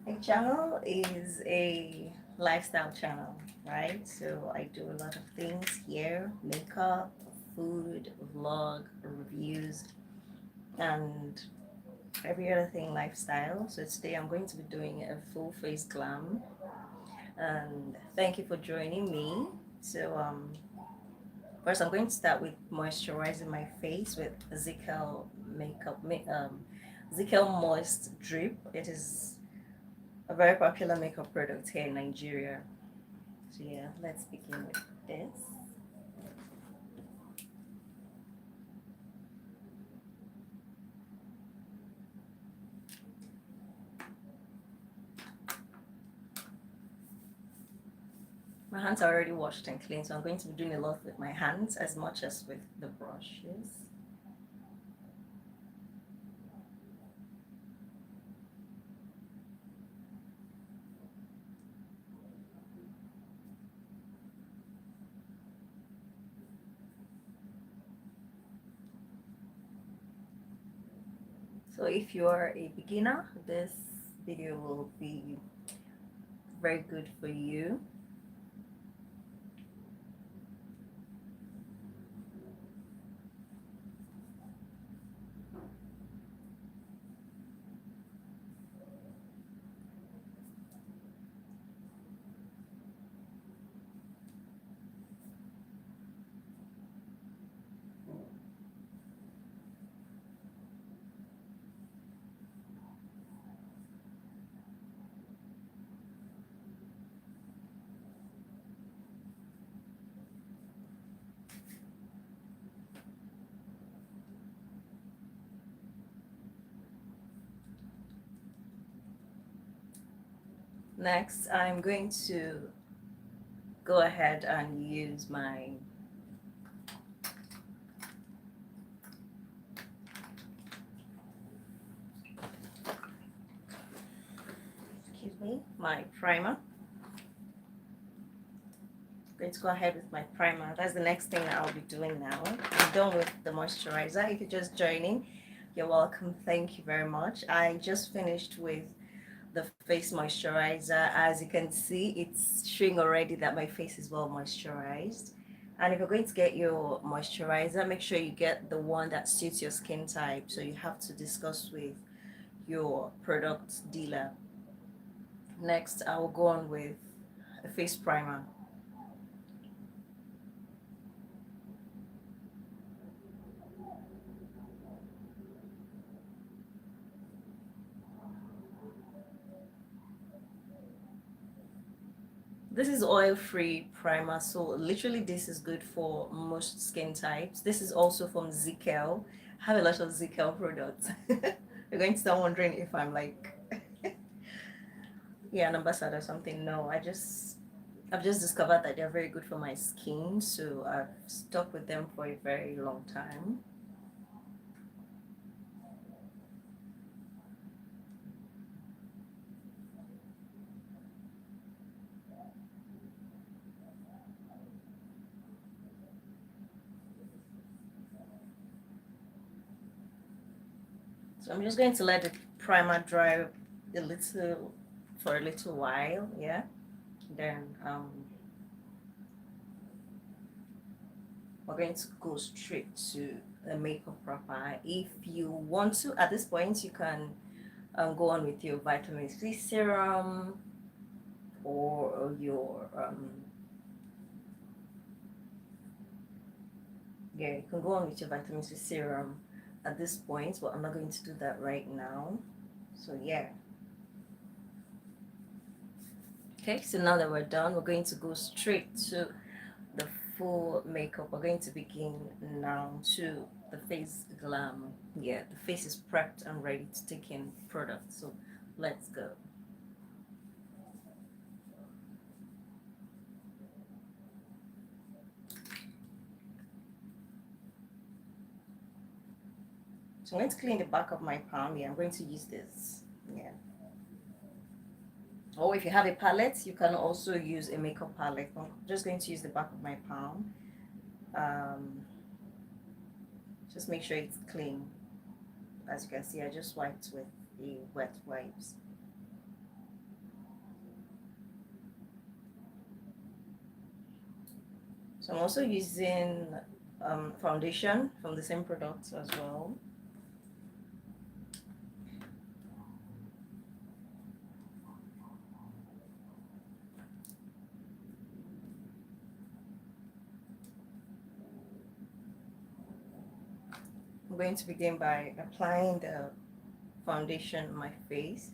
My channel is a lifestyle channel, right? So I do a lot of things here: makeup, food, vlog, reviews, and every other thing lifestyle. So today I'm going to be doing a full face glam, and thank you for joining me. So first I'm going to start with moisturizing my face with Zikel Zikel Moist Drip. It is a very popular makeup product here in Nigeria. So yeah, let's begin with this. My hands are already washed and clean, so I'm going to be doing a lot with my hands as much as with the brushes. So if you are a beginner, this video will be very good for you. Next, I'm going to go ahead and use my my primer. Going to go ahead with my primer. That's the next thing that I'll be doing now. I'm done with the moisturizer. If you're just joining, you're welcome. Thank you very much. I just finished with the face moisturizer. As you can see, it's showing already that my face is well moisturized. And if you're going to get your moisturizer, make sure you get the one that suits your skin type. So you have to discuss with your product dealer. Next, I will go on with a face primer. This is oil-free primer, so literally this is good for most skin types. This is also from Zikel. I have a lot of Zikel products. You're going to start wondering if I'm like, yeah, an ambassador or something. No, I've just discovered that they're very good for my skin, so I've stuck with them for a very long time. So I'm just going to let the primer dry a little for a little while, yeah. Then we're going to go straight to the makeup proper. If you want to, at this point, you can go on with your vitamin C serum or your yeah, you can go on with your vitamin C serum at this point, but I'm not going to do that right now. So yeah. Okay, so now that we're done, we're going to go straight to the full makeup. We're going to begin now to the face glam. Yeah, the face is prepped and ready to take in product. So let's go. So I'm going to clean the back of my palm. Yeah, I'm going to use this. Yeah. Or if you have a palette, you can also use a makeup palette. I'm just going to use the back of my palm. Um, just make sure it's clean. As you can see, I just wiped with the wet wipes. So I'm also using foundation from the same products as well. I'm going to begin by applying the foundation on my face.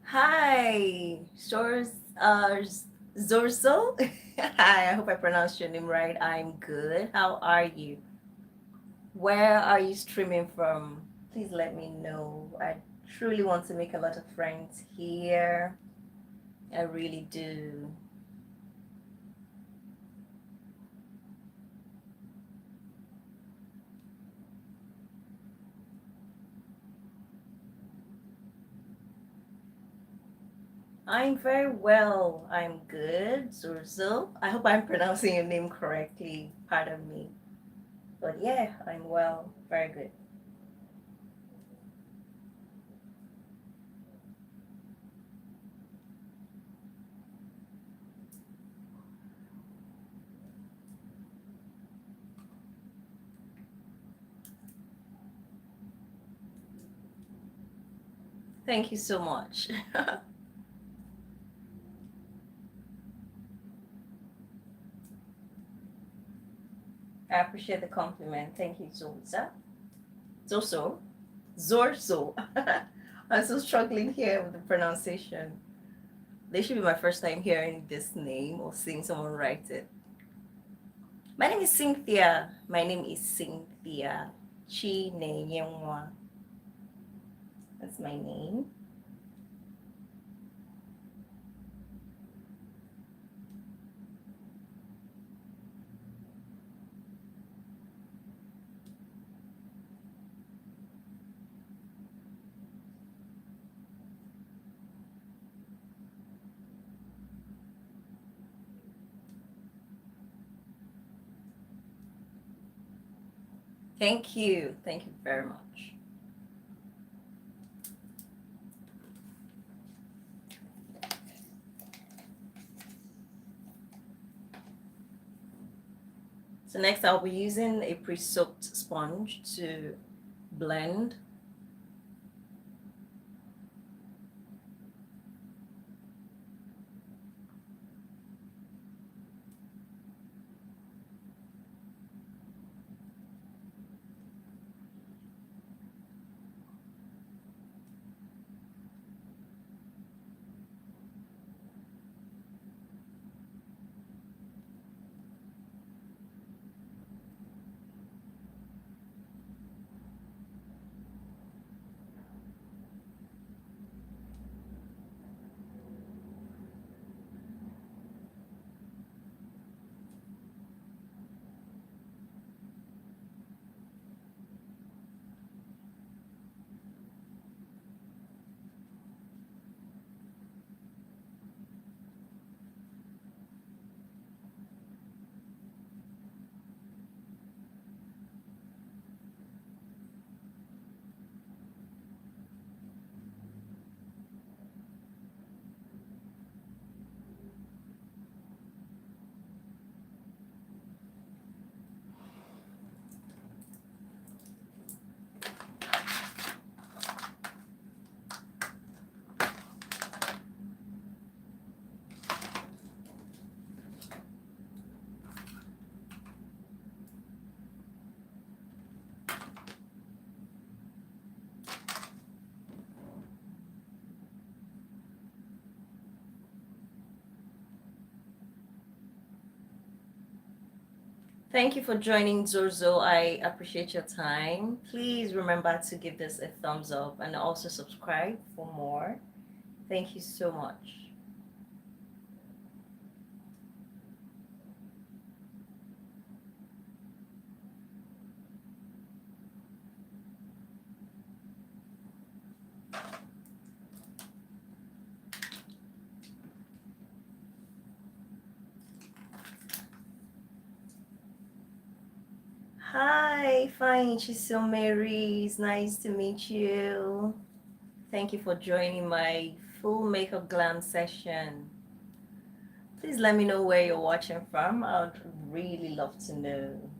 Hi, Zorso. Hi, I hope I pronounced your name right. I'm good. How are you? Where are you streaming from? Please let me know. I truly want to make a lot of friends here. I really do. I'm very well. I'm good, Zorzo. I hope I'm pronouncing your name correctly. Pardon me. But yeah, I'm well. Very good. Thank you so much. I appreciate the compliment. Thank you, Zorza. Zoso. Zorso. I'm still struggling here with the pronunciation. This should be my first time hearing this name or seeing someone write it. My name is Cynthia. My name is Cynthia. Nenyenwa. That's my name. Thank you. Thank you very much. So next I'll be using a pre-soaked sponge to blend. Thank you for joining, Zozo. I appreciate your time. Please remember to give this a thumbs up and also subscribe for more. Thank you so much. Hi, fine, Chisomeri. It's nice to meet you. Thank you for joining my full makeup glam session. Please let me know where you're watching from. I'd really love to know.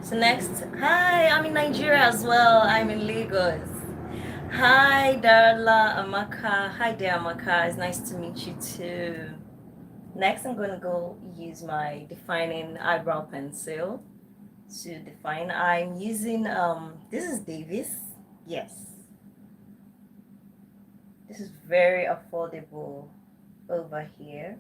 So next, hi, I'm in Nigeria as well. I'm in Lagos. Hi, Darla Amaka. Hi there, Amaka. It's nice to meet you too. Next, I'm gonna go use my defining eyebrow pencil to define. I'm using this is Davis. Yes, this is very affordable over here.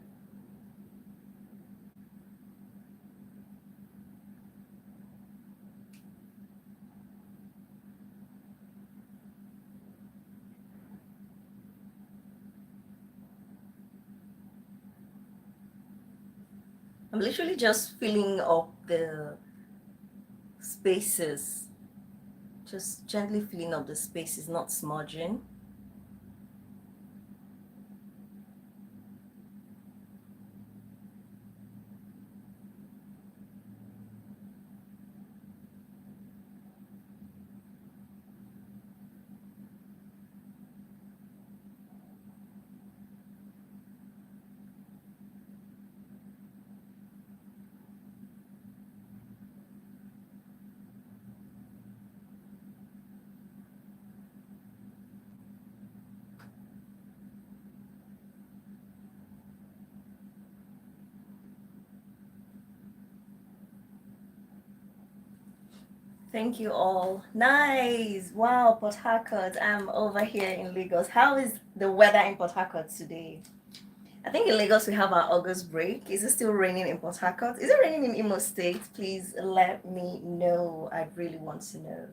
I'm literally just filling up the spaces, just gently filling up the spaces, not smudging. Thank you all. Nice. Wow, Port Harcourt. I'm over here in Lagos. How is the weather in Port Harcourt today? I think in Lagos we have our August break. Is it still raining in Port Harcourt? Is it raining in Imo State? Please let me know. I really want to know.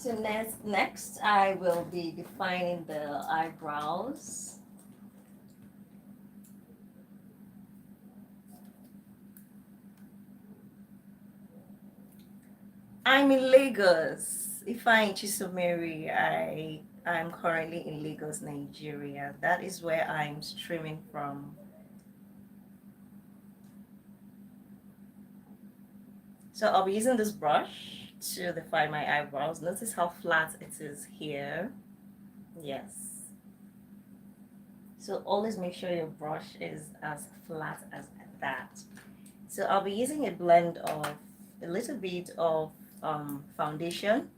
So next I will be defining the eyebrows. I'm in Lagos. Ifeanyi Chisomeri, I'm currently in Lagos, Nigeria. That is where I'm streaming from. So I'll be using this brush to define my eyebrows. Notice how flat it is here. Yes. So always make sure your brush is as flat as that. So I'll be using a blend of a little bit of foundation,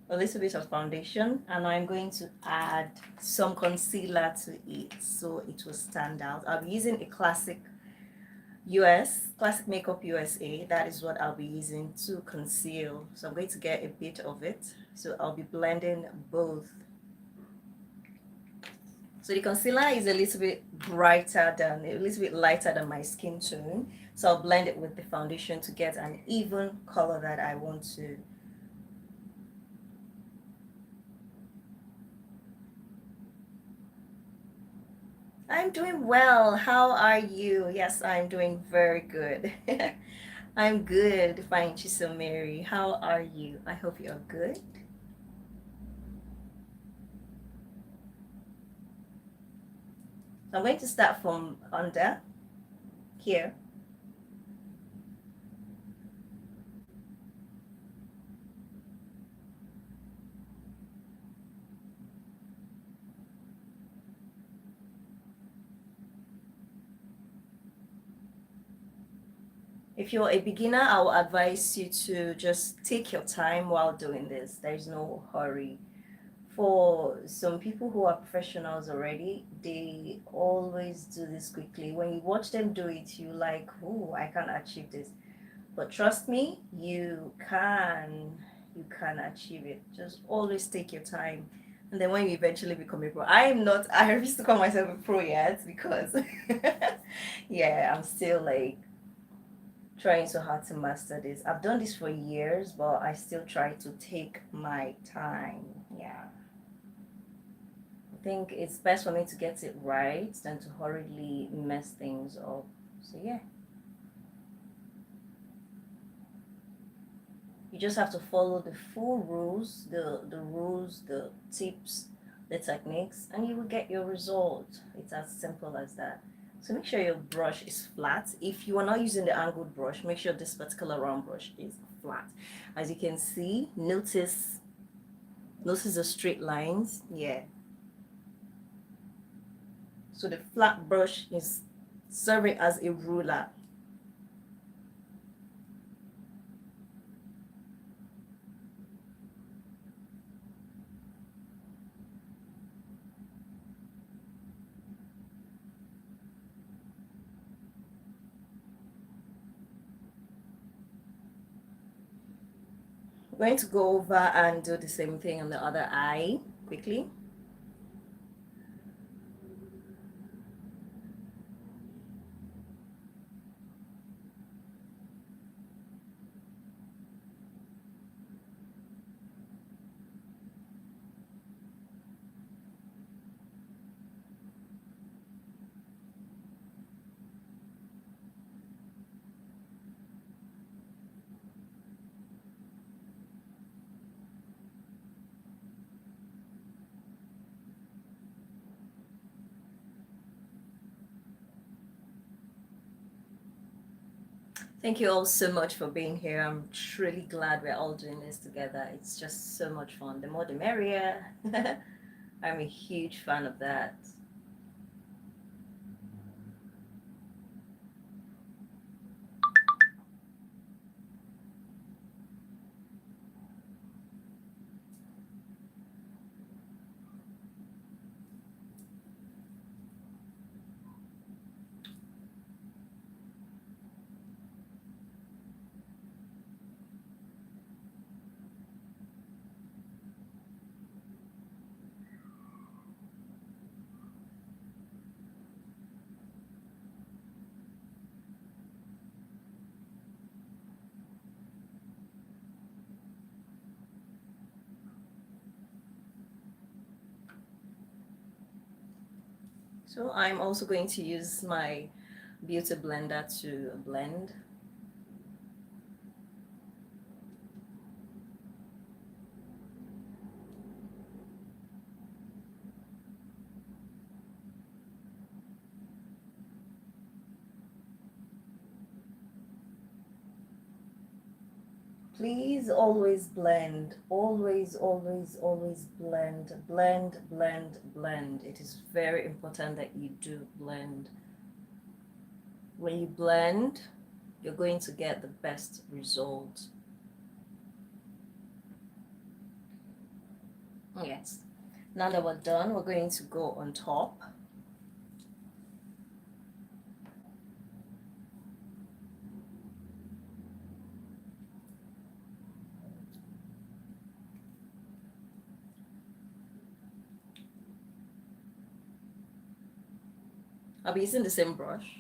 and I'm going to add some concealer to it so it will stand out. I'll be using a classic makeup USA. That is what I'll be using to conceal. So I'm going to get a bit of it. So I'll be blending both. So the concealer is a little bit a little bit lighter than my skin tone. So I'll blend it with the foundation to get an even color that I want to. I'm doing well. How are you? Yes, I'm doing very good. I'm good, fine, Chisel Mary. How are you? I hope you're good. So I'm going to start from under here. If you're a beginner, I will advise you to just take your time while doing this. There's no hurry. For some people who are professionals already, they always do this quickly. When you watch them do it, you like, oh, I can't achieve this. But trust me, you can achieve it. Just always take your time. And then when you eventually become a pro, I refuse to call myself a pro yet because yeah, I'm still like trying so hard to master this. I've done this for years, but I still try to take my time. Yeah. I think it's best for me to get it right than to hurriedly mess things up. So yeah. You just have to follow the full rules, the tips, the techniques, and you will get your result. It's as simple as that. So make sure your brush is flat. If you are not using the angled brush, make sure this particular round brush is flat. As you can see, notice the straight lines. Yeah. So the flat brush is serving as a ruler. I'm going to go over and do the same thing on the other eye quickly. Thank you all so much for being here. I'm truly glad we're all doing this together. It's just so much fun. The more the merrier. I'm a huge fan of that. So I'm also going to use my beauty blender to blend. Please always blend. Always, always, always blend. Blend, blend, blend. It is very important that you do blend. When you blend, you're going to get the best result. Yes. Now that we're done, we're going to go on top. I'll be using the same brush.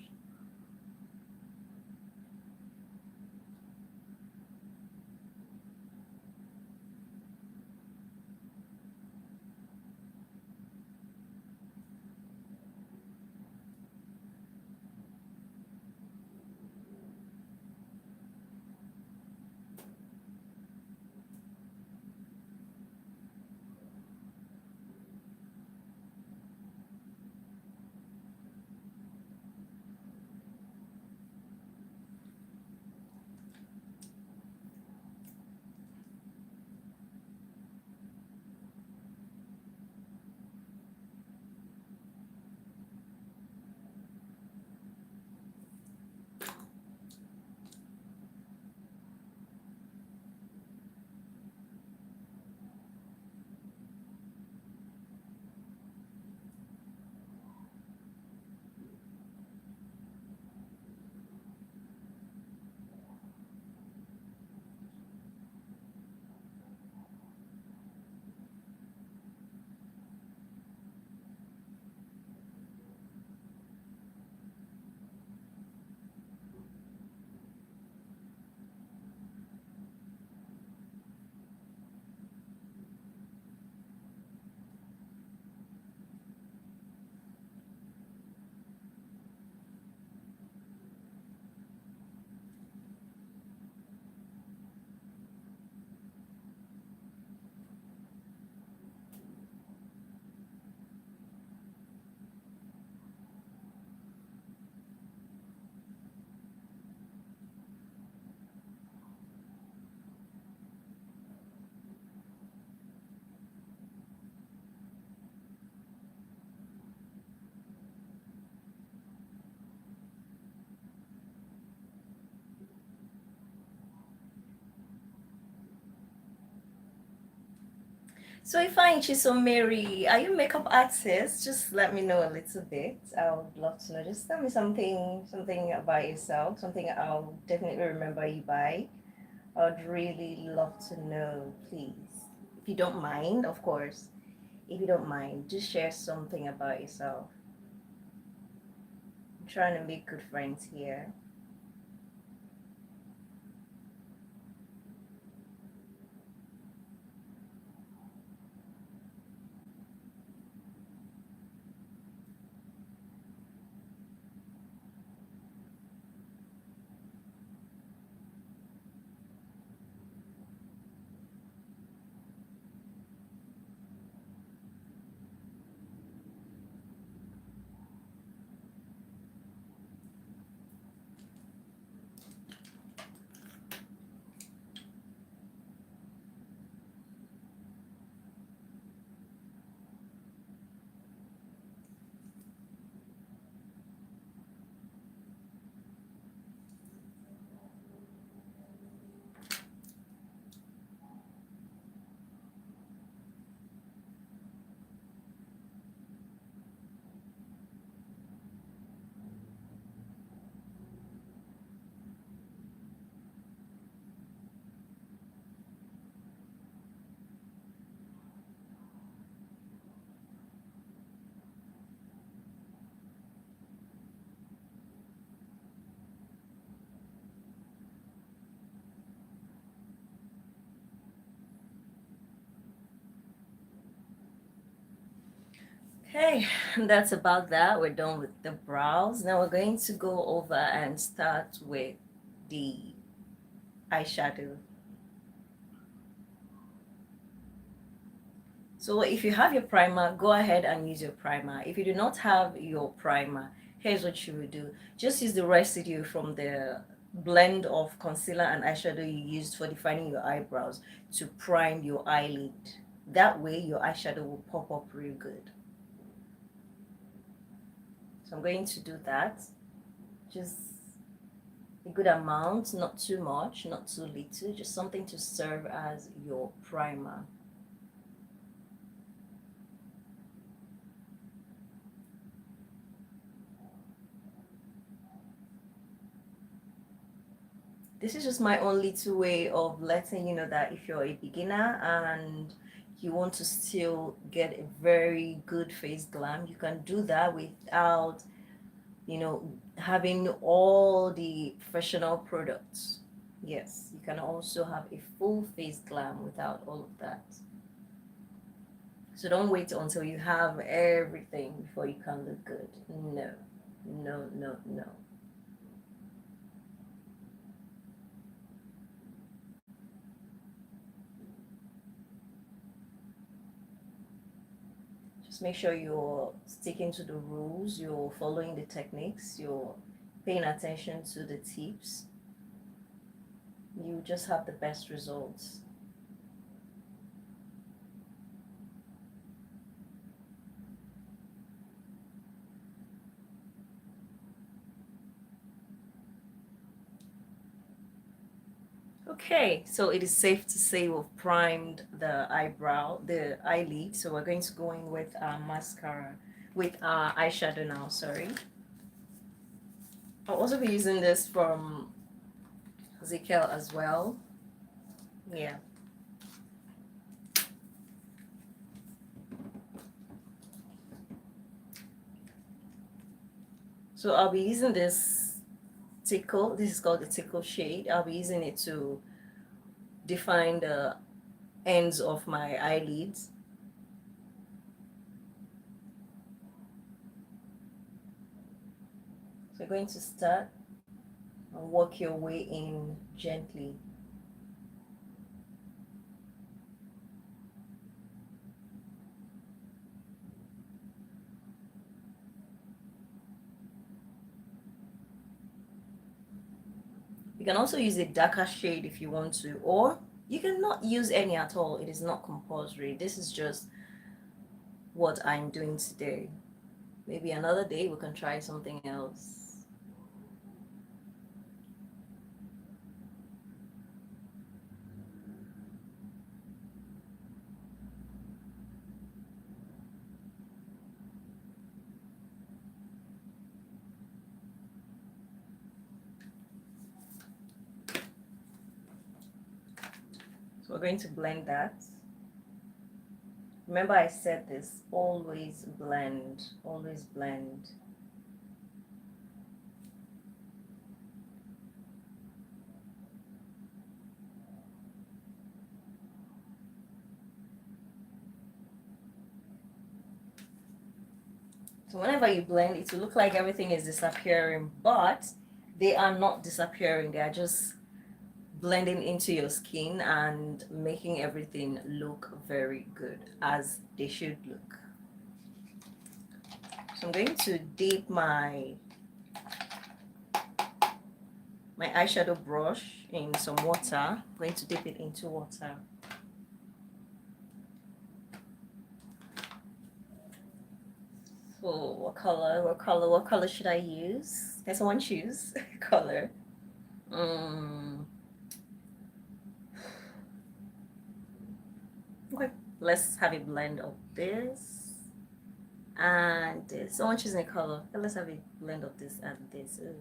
So if I Chisom Mary, are you a makeup artist? Just let me know a little bit. I would love to know. Just tell me something about yourself, something I'll definitely remember you by. I would really love to know, please. If you don't mind, of course. If you don't mind, just share something about yourself. I'm trying to make good friends here. Okay, that's about that. We're done with the brows. Now we're going to go over and start with the eyeshadow. So if you have your primer, go ahead and use your primer. If you do not have your primer, here's what you will do. Just use the residue from the blend of concealer and eyeshadow you used for defining your eyebrows to prime your eyelid. That way your eyeshadow will pop up real good. So I'm going to do that. Just a good amount, not too much, not too little, just something to serve as your primer. This is just my only two way of letting you know that if you're a beginner and you want to still get a very good face glam, you can do that without you know, having all the professional products. Yes, you can also have a full face glam without all of that. So don't wait until you have everything before you can look good. No, no, no, no. Just make sure you're sticking to the rules, you're following the techniques, you're paying attention to the tips. You just have the best results. Okay, so it is safe to say we've primed the eyebrow, the eyelid. So we're going to go in with our mascara, with our eyeshadow now, sorry. I'll also be using this from Ezekiel as well. Yeah. So I'll be using this tickle. This is called the tickle shade. I'll be using it to define the ends of my eyelids. So you're going to start and work your way in gently. You can also use a darker shade if you want to, or you cannot use any at all. It is not compulsory. This is just what I'm doing today. Maybe another day we can try something else. So we're going to blend that. Remember I said this, always blend, always blend. So whenever you blend, it will look like everything is disappearing, but they are not disappearing. They are just blending into your skin and making everything look very good, as they should look. So I'm going to dip my eyeshadow brush in some water. I'm going to dip it into water. So what color? What color should I use? Can someone choose color? Okay, let's have a blend of this and this. Someone choosing a color. Okay, let's have a blend of this and this. Ooh.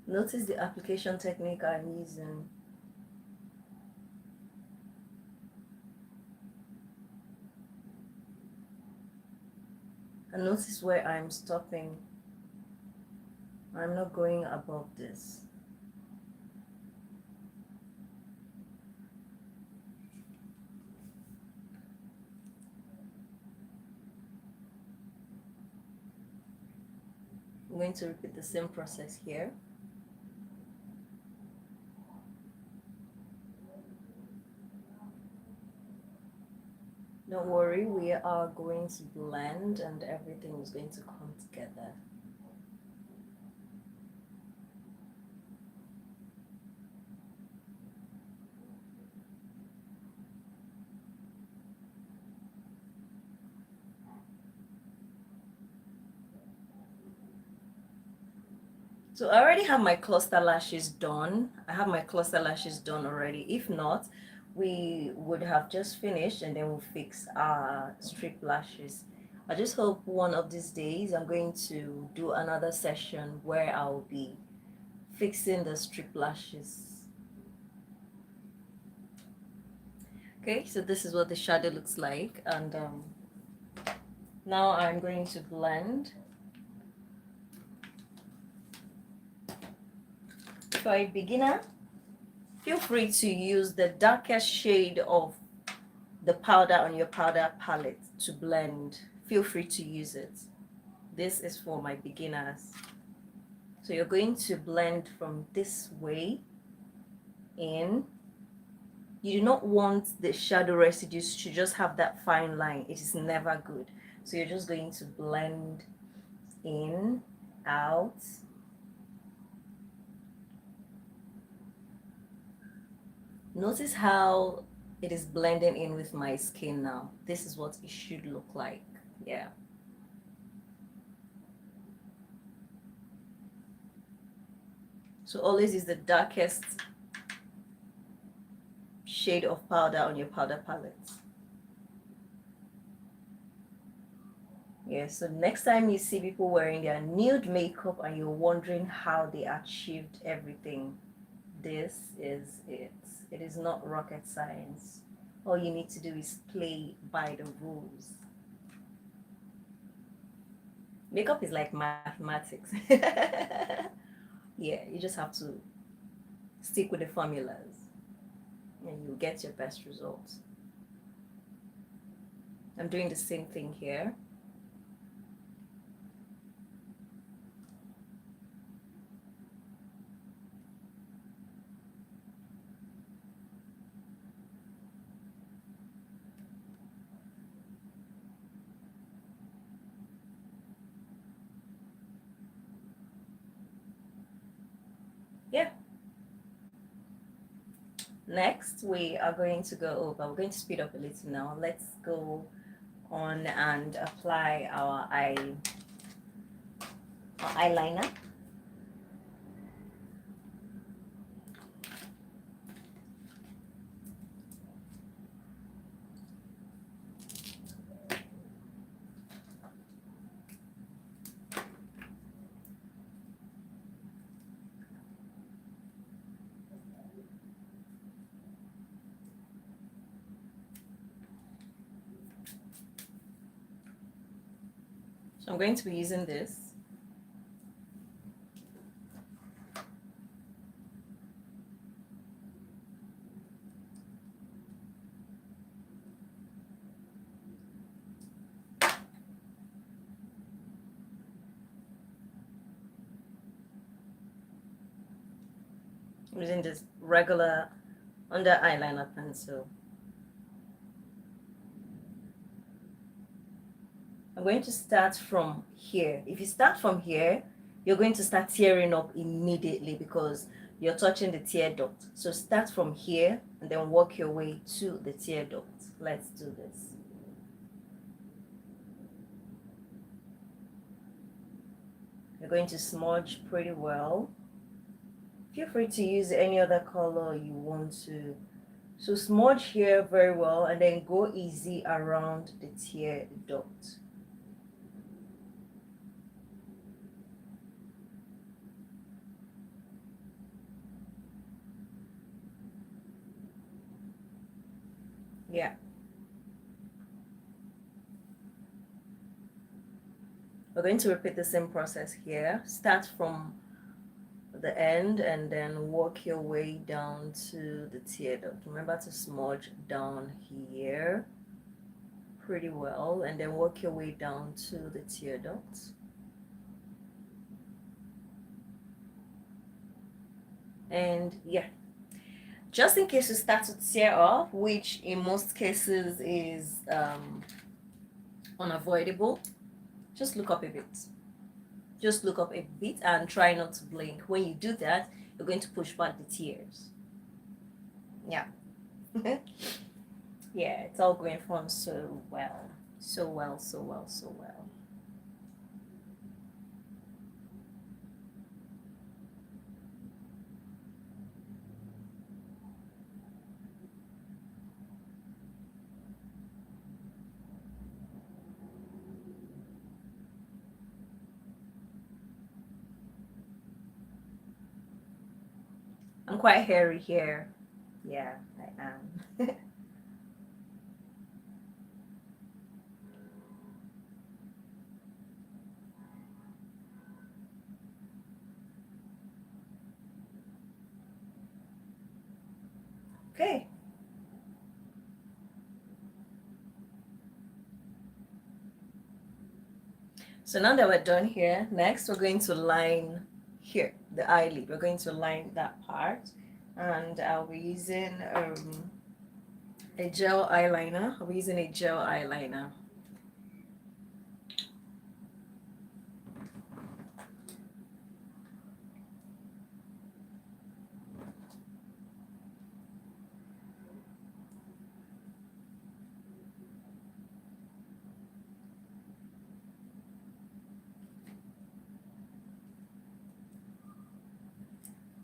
Notice the application technique I'm using. And notice where I'm stopping. I'm not going above this. I'm going to repeat the same process here. Don't worry, we are going to blend and everything is going to come together. So I already have my cluster lashes done. I have my cluster lashes done already. If not, we would have just finished and then we'll fix our strip lashes. I just hope one of these days I'm going to do another session where I'll be fixing the strip lashes. Okay, so this is what the shadow looks like, and now I'm going to blend. For a beginner, feel free to use the darkest shade of the powder on your powder palette to blend. Feel free to use it. This is for my beginners. So you're going to blend from this way in. You do not want the shadow residues to just have that fine line. It is never good. So you're just going to blend in, out. Notice how it is blending in with my skin now. This is what it should look like. Yeah. So always use the darkest shade of powder on your powder palette. Yeah, so next time you see people wearing their nude makeup and you're wondering how they achieved everything, this is it. It is not rocket science. All you need to do is play by the rules. Makeup is like mathematics. Yeah, you just have to stick with the formulas and you'll get your best results. I'm doing the same thing here. Yeah. Next, we are going to go over, we're going to speed up a little now. Let's go on and apply our eyeliner. So I'm going to be using this. I'm using this regular under eyeliner pencil. I'm going to start from here. If you start from here, you're going to start tearing up immediately because you're touching the tear duct. So start from here and then work your way to the tear duct. Let's do this. You're going to smudge pretty well. Feel free to use any other color you want to. So smudge here very well and then go easy around the tear duct. Yeah. We're going to repeat the same process here. Start from the end and then work your way down to the tear duct. Remember to smudge down here pretty well and then work your way down to the tear duct. And yeah, just in case you start to tear off, which in most cases is unavoidable, just look up a bit. Just look up a bit and try not to blink. When you do that, you're going to push back the tears. Yeah. Yeah, it's all going on so well. So well, so well, so well. I'm quite hairy here. Yeah, I am. Okay. So now that we're done here, next we're going to line here, the eyelid. We're going to line that part. And I'll be using a gel eyeliner. I'll be using a gel eyeliner.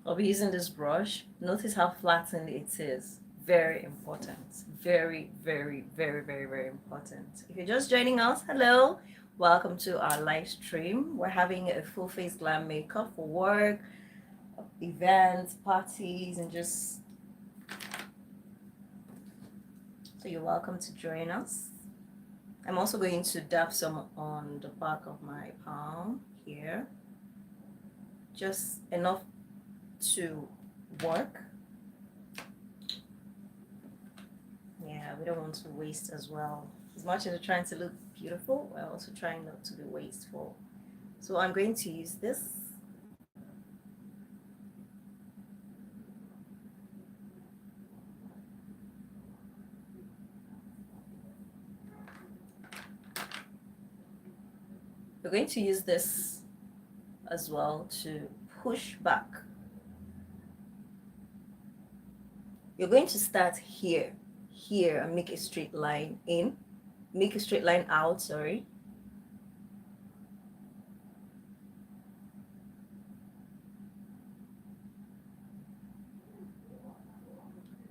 I'll be using this brush. Notice how flattened it is. Very important. Very, very, very, very, very important. If you're just joining us, hello. Welcome to our live stream. We're having a full face glam makeup for work, events, parties, and just so you're welcome to join us. I'm also going to dab some on the back of my palm here. Just enough to work. Yeah, we don't want to waste as well. As much as we're trying to look beautiful, we're also trying not to be wasteful. So I'm going to use this. We're going to use this as well to push back. You're going to start here, and make a straight line in, make a straight line out, sorry.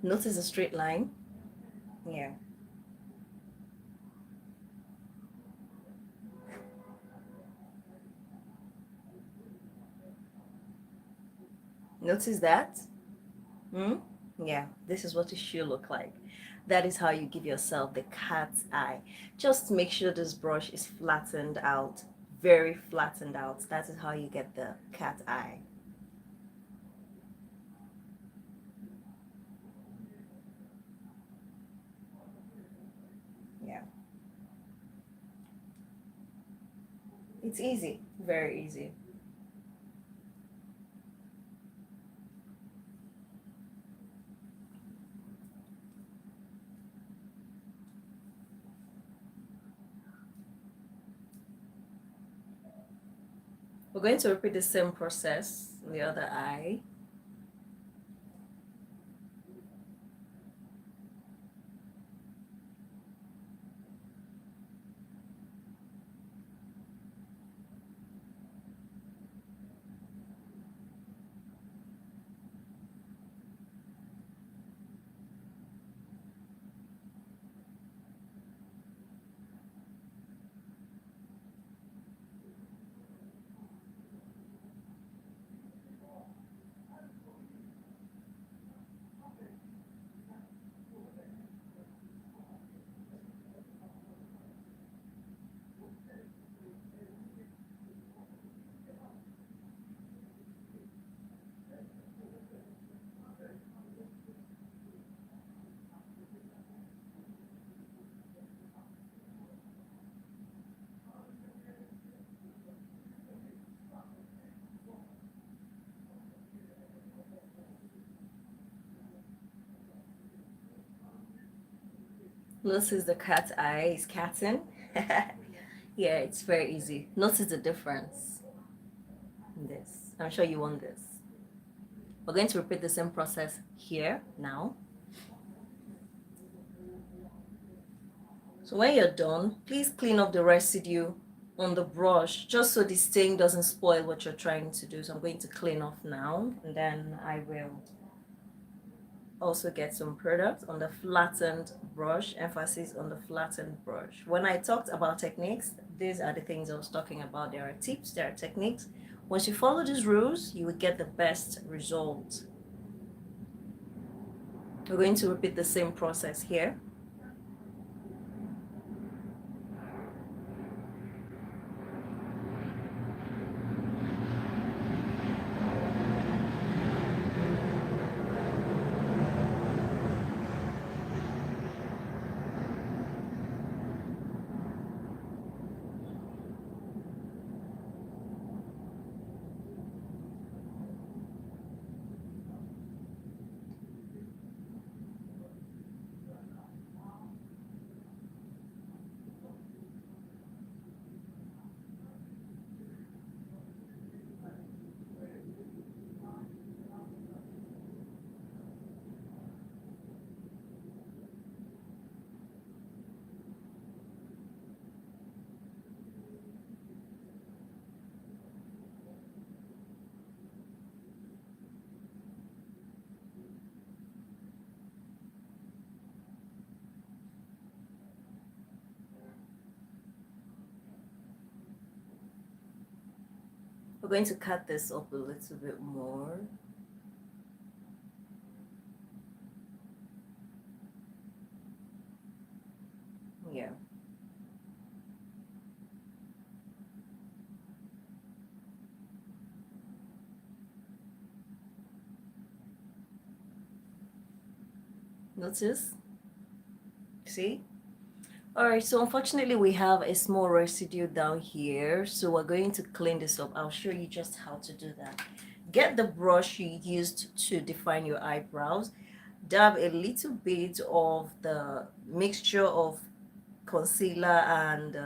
Notice a straight line. Yeah. Notice that? Yeah, this is what it should look like. That is how you give yourself the cat's eye. Just make sure this brush is flattened out, very flattened out. That is how you get the cat eye. Yeah. It's easy, very easy. We're going to repeat the same process on the other eye. Notice the cat eye is catting. Yeah, it's very easy. Notice the difference in this. I'm sure you want this. We're going to repeat the same process here now. So when you're done, please clean up the residue on the brush just so the stain doesn't spoil what you're trying to do. So I'm going to clean off now, and then I will also get some product on the flattened brush. Emphasis on the flattened brush. When I talked about techniques, these are the things I was talking about. There are tips, there are techniques. Once you follow these rules, you will get the best result. We're going to repeat the same process here. We're going to cut this up a little bit more. Yeah. Notice? See? Alright, so unfortunately we have a small residue down here. So we're going to clean this up. I'll show you just how to do that. Get the brush you used to define your eyebrows. Dab a little bit of the mixture of concealer and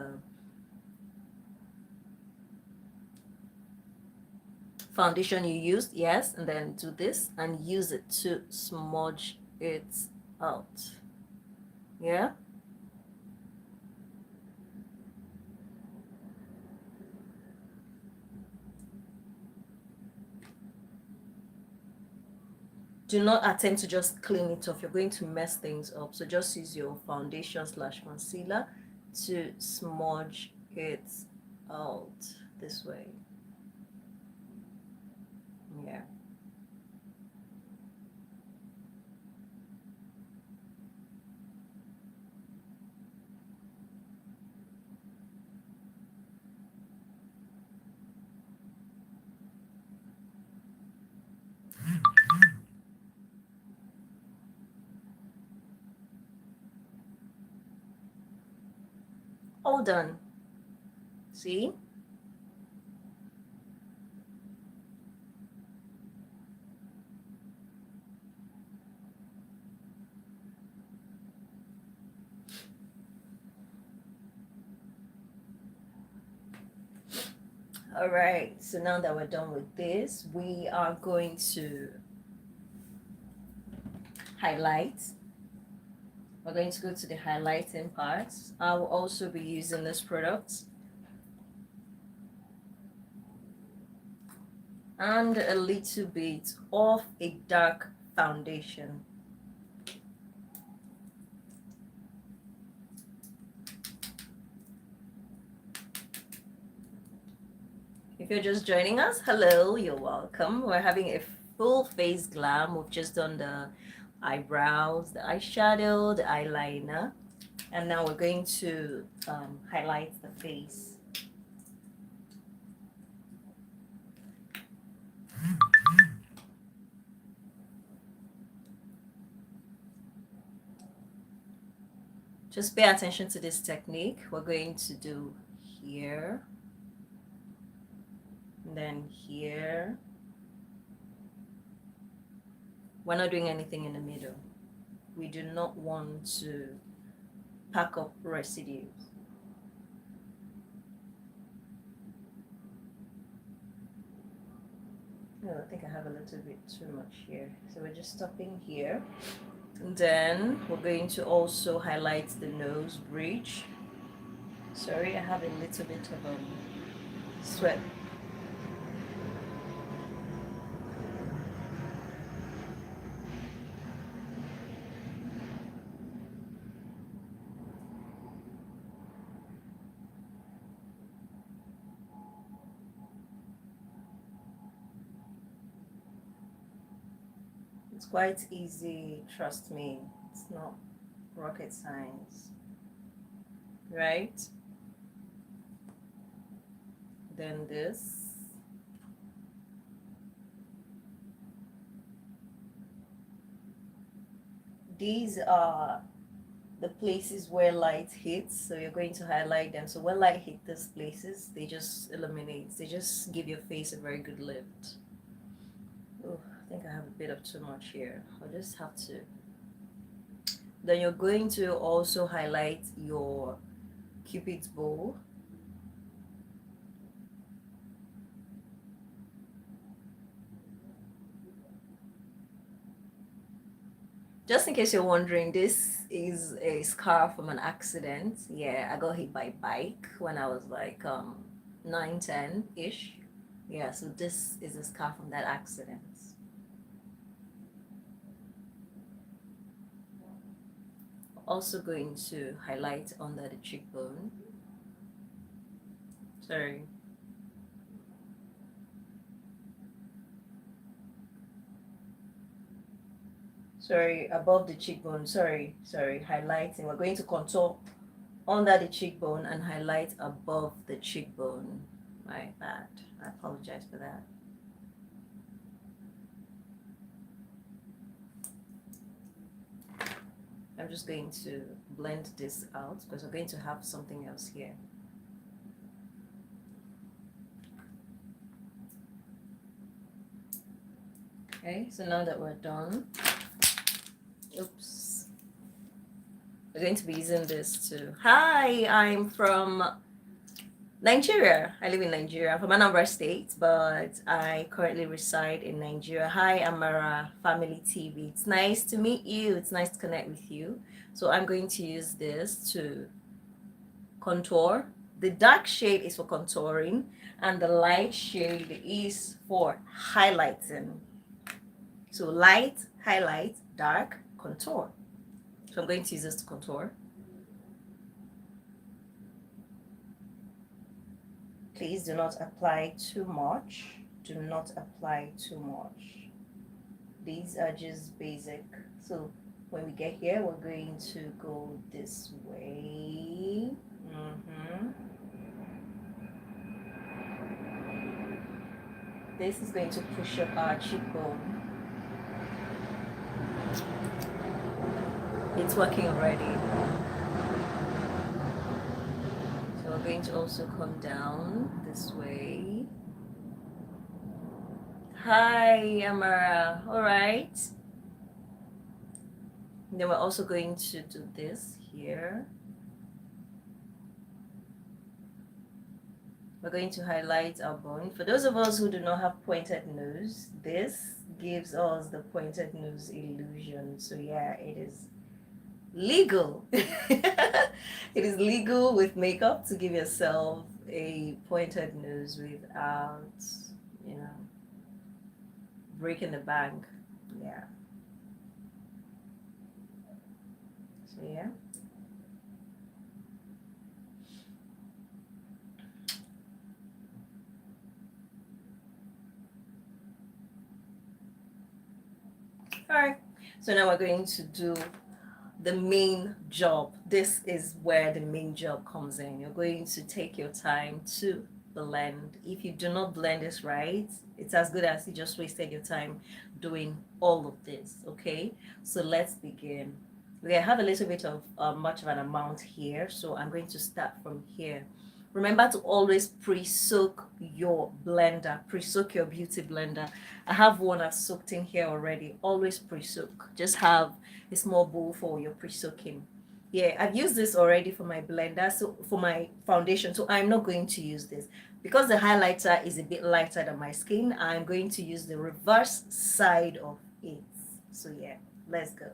foundation you used, yes, and then do this and use it to smudge it out. Yeah. Do not attempt to just clean it off. You're going to mess things up. So just use your foundation slash concealer to smudge it out this way. Yeah. All done. See? All right, so now that we're done with this, we are going to highlight. We're going to go to the highlighting part. I will also be using this product and a little bit of a dark foundation. If you're just joining us, hello, you're welcome. We're having a full face glam. We've just done the eyebrows, the eyeshadow, the eyeliner, and now we're going to highlight the face. Just pay attention to this technique. We're going to do here, and then here. We're not doing anything in the middle. We do not want to pack up residues. No, I think I have a little bit too much here. So we're just stopping here. And then we're going to also highlight the nose bridge. Sorry, I have a little bit of sweat. It's quite easy, trust me. It's not rocket science, right? Then this. These are the places where light hits, so you're going to highlight them. So when light hit these places, they just illuminate. They just give your face a very good lift. Oh, I think I have a bit of too much here. I'll just have to. Then you're going to also highlight your Cupid's bow. Just in case you're wondering, this is a scar from an accident. Yeah, I got hit by a bike when I was like 9, 10-ish. Yeah, so this is a scar from that accident. Also going to highlight under the cheekbone. Sorry. Sorry, above the cheekbone. Sorry, highlighting. We're going to contour under the cheekbone and highlight above the cheekbone. My bad. I apologize for that. I'm just going to blend this out because we're going to have something else here. Okay, so now that we're done, oops, we're going to be using this too. Hi, I'm from Nigeria. I live in Nigeria. I'm from Anambra State, but I currently reside in Nigeria. Hi, Amara Family TV. It's nice to meet you. It's nice to connect with you. So I'm going to use this to contour. The dark shade is for contouring, and the light shade is for highlighting. So light, highlight, dark, contour. So I'm going to use this to contour. Please do not apply too much. Do not apply too much. These are just basic. So when we get here, we're going to go this way. This is going to push up our cheekbone. It's working already. So we're going to also come down this way. Hi, Amara. All right. And then we're also going to do this here. We're going to highlight our bone. For those of us who do not have pointed nose, this gives us the pointed nose illusion. So yeah, it is legal. It is legal with makeup to give yourself a pointed nose without, you know, breaking the bank. Yeah. So yeah. All right. So now we're going to do the main job. This is where the main job comes in. You're going to take your time to blend. If you do not blend this right, it's as good as you just wasted your time doing all of this. Okay, so let's begin. We have a little bit of much of an amount here, so I'm going to start from here. Remember to always pre-soak your blender, pre-soak your beauty blender. I have one I've soaked in here already. Always pre-soak. Just have a small bowl for your pre-soaking. Yeah, I've used this already for my blender, so for my foundation, so I'm not going to use this. Because the highlighter is a bit lighter than my skin, I'm going to use the reverse side of it. So yeah, let's go.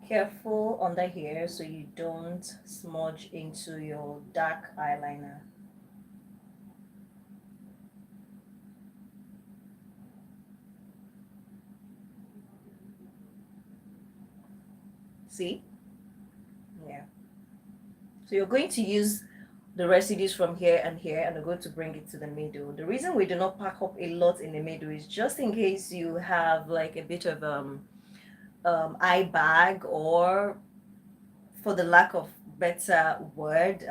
Careful under here so you don't smudge into your dark eyeliner. See? Yeah. So you're going to use the residues from here and here, and we're going to bring it to the middle. The reason we do not pack up a lot in the middle is just in case you have like a bit of eye bag, or for the lack of better word,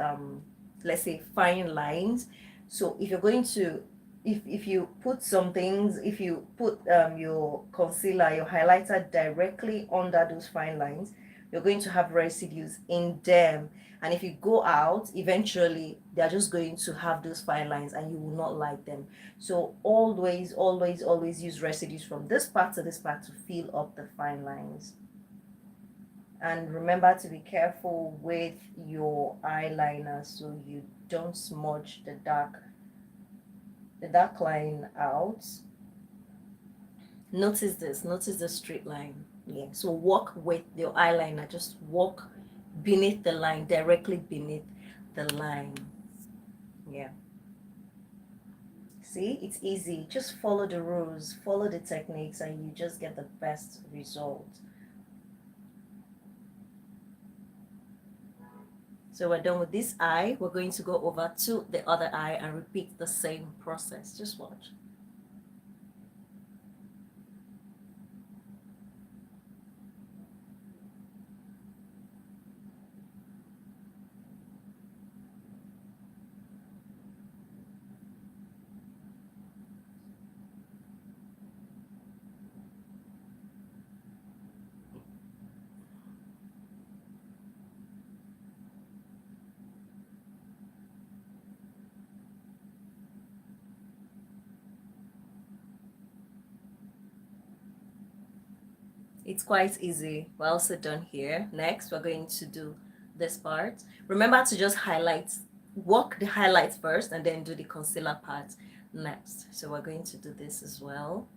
let's say fine lines. So if you're going to, if you put some things, if you put your concealer, your highlighter directly under those fine lines, you're going to have residues in them. And if you go out, eventually they're just going to have those fine lines and you will not like them. So always, always, always use residues from this part to this part to fill up the fine lines. And remember to be careful with your eyeliner so you don't smudge the dark line out. Notice this, notice the straight line. Yeah, so walk with your eyeliner, just walk beneath the line, directly beneath the line. Yeah. See, it's easy. Just follow the rules, follow the techniques, and you just get the best result. So we're done with this eye. We're going to go over to the other eye and repeat the same process. Just watch. It's quite easy. We're also done here. Next, we're going to do this part. Remember to just work the highlights first and then do the concealer part next. So we're going to do this as well.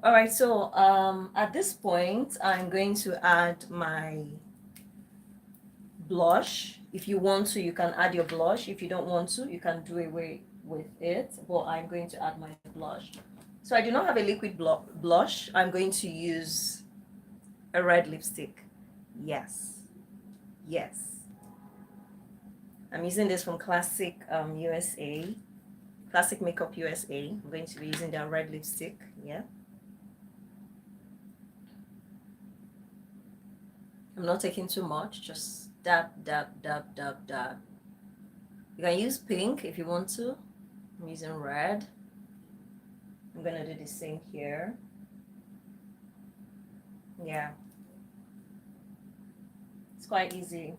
All right, so at this point, I'm going to add my blush. If you want to, you can add your blush. If you don't want to, you can do away with it. But I'm going to add my blush. So I do not have a liquid blush. I'm going to use a red lipstick. Yes. Yes. I'm using this from Classic USA. Classic Makeup USA. I'm going to be using their red lipstick. Yeah. I'm not taking too much. Just dab, dab, dab, dab, dab. You can use pink if you want to. I'm using red. I'm gonna do the same here. Yeah, it's quite easy.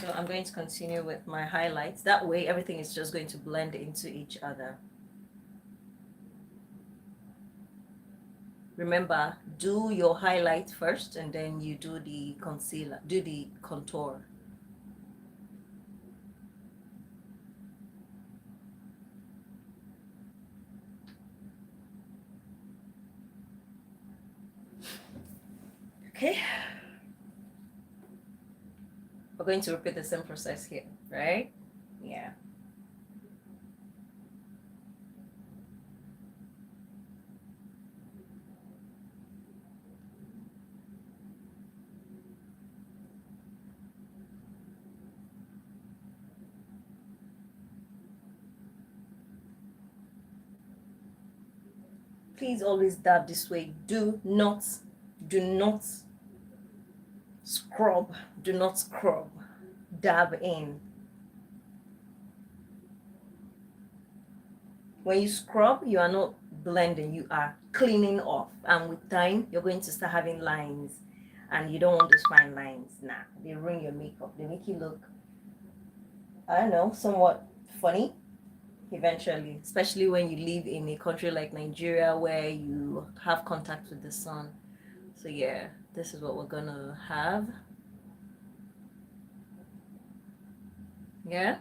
So I'm going to continue with my highlights. That way everything is just going to blend into each other. Remember, do your highlight first and then you do the concealer, do the contour. Okay. We're going to repeat the same process here, right? Yeah. Please always dab this way. Do not scrub. Do not scrub. Dab in. When you scrub, you are not blending, you are cleaning off. And with time, you're going to start having lines. And you don't want those fine lines. Nah, they ruin your makeup. They make you look, I don't know, somewhat funny eventually, especially when you live in a country like Nigeria where you have contact with the sun. So yeah, this is what we're gonna have. Yeah,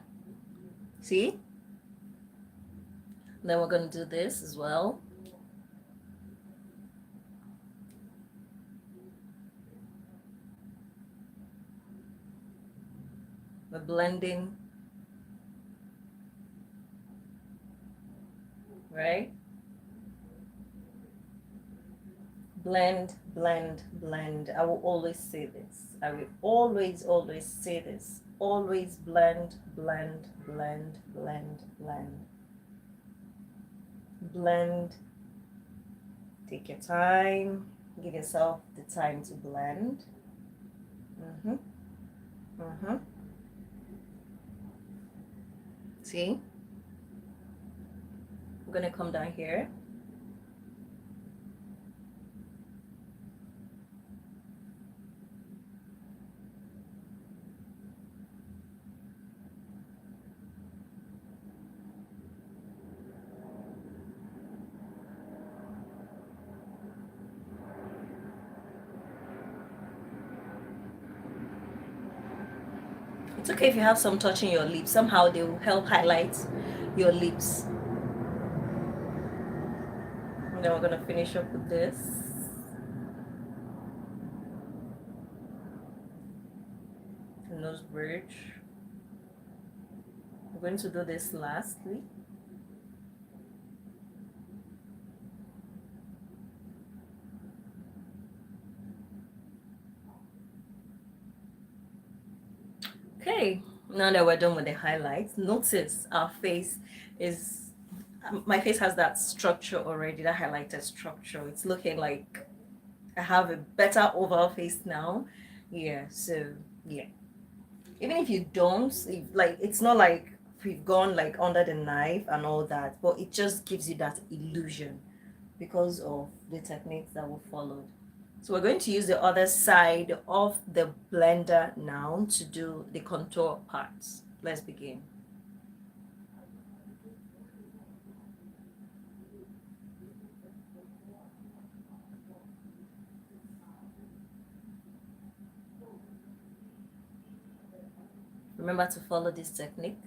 see? Then we're gonna do this as well. We're blending, right? Blend, blend, blend. I will always say this. I will always, always say this. Always blend, blend, blend, blend, blend. Blend. Take your time. Give yourself the time to blend. See? I'm gonna come down here. It's okay if you have some touching your lips. Somehow they will help highlight your lips. And then we're gonna finish up with this. Nose bridge. We're going to do this lastly. Okay, now that we're done with the highlights, notice our face is, my face has that structure already, that highlighted structure. It's looking like I have a better overall face now. Yeah, so yeah. Even if you don't, if, like, it's not like we've gone like under the knife and all that, but it just gives you that illusion because of the techniques that were followed. So we're going to use the other side of the blender now to do the contour parts. Let's begin. Remember to follow this technique.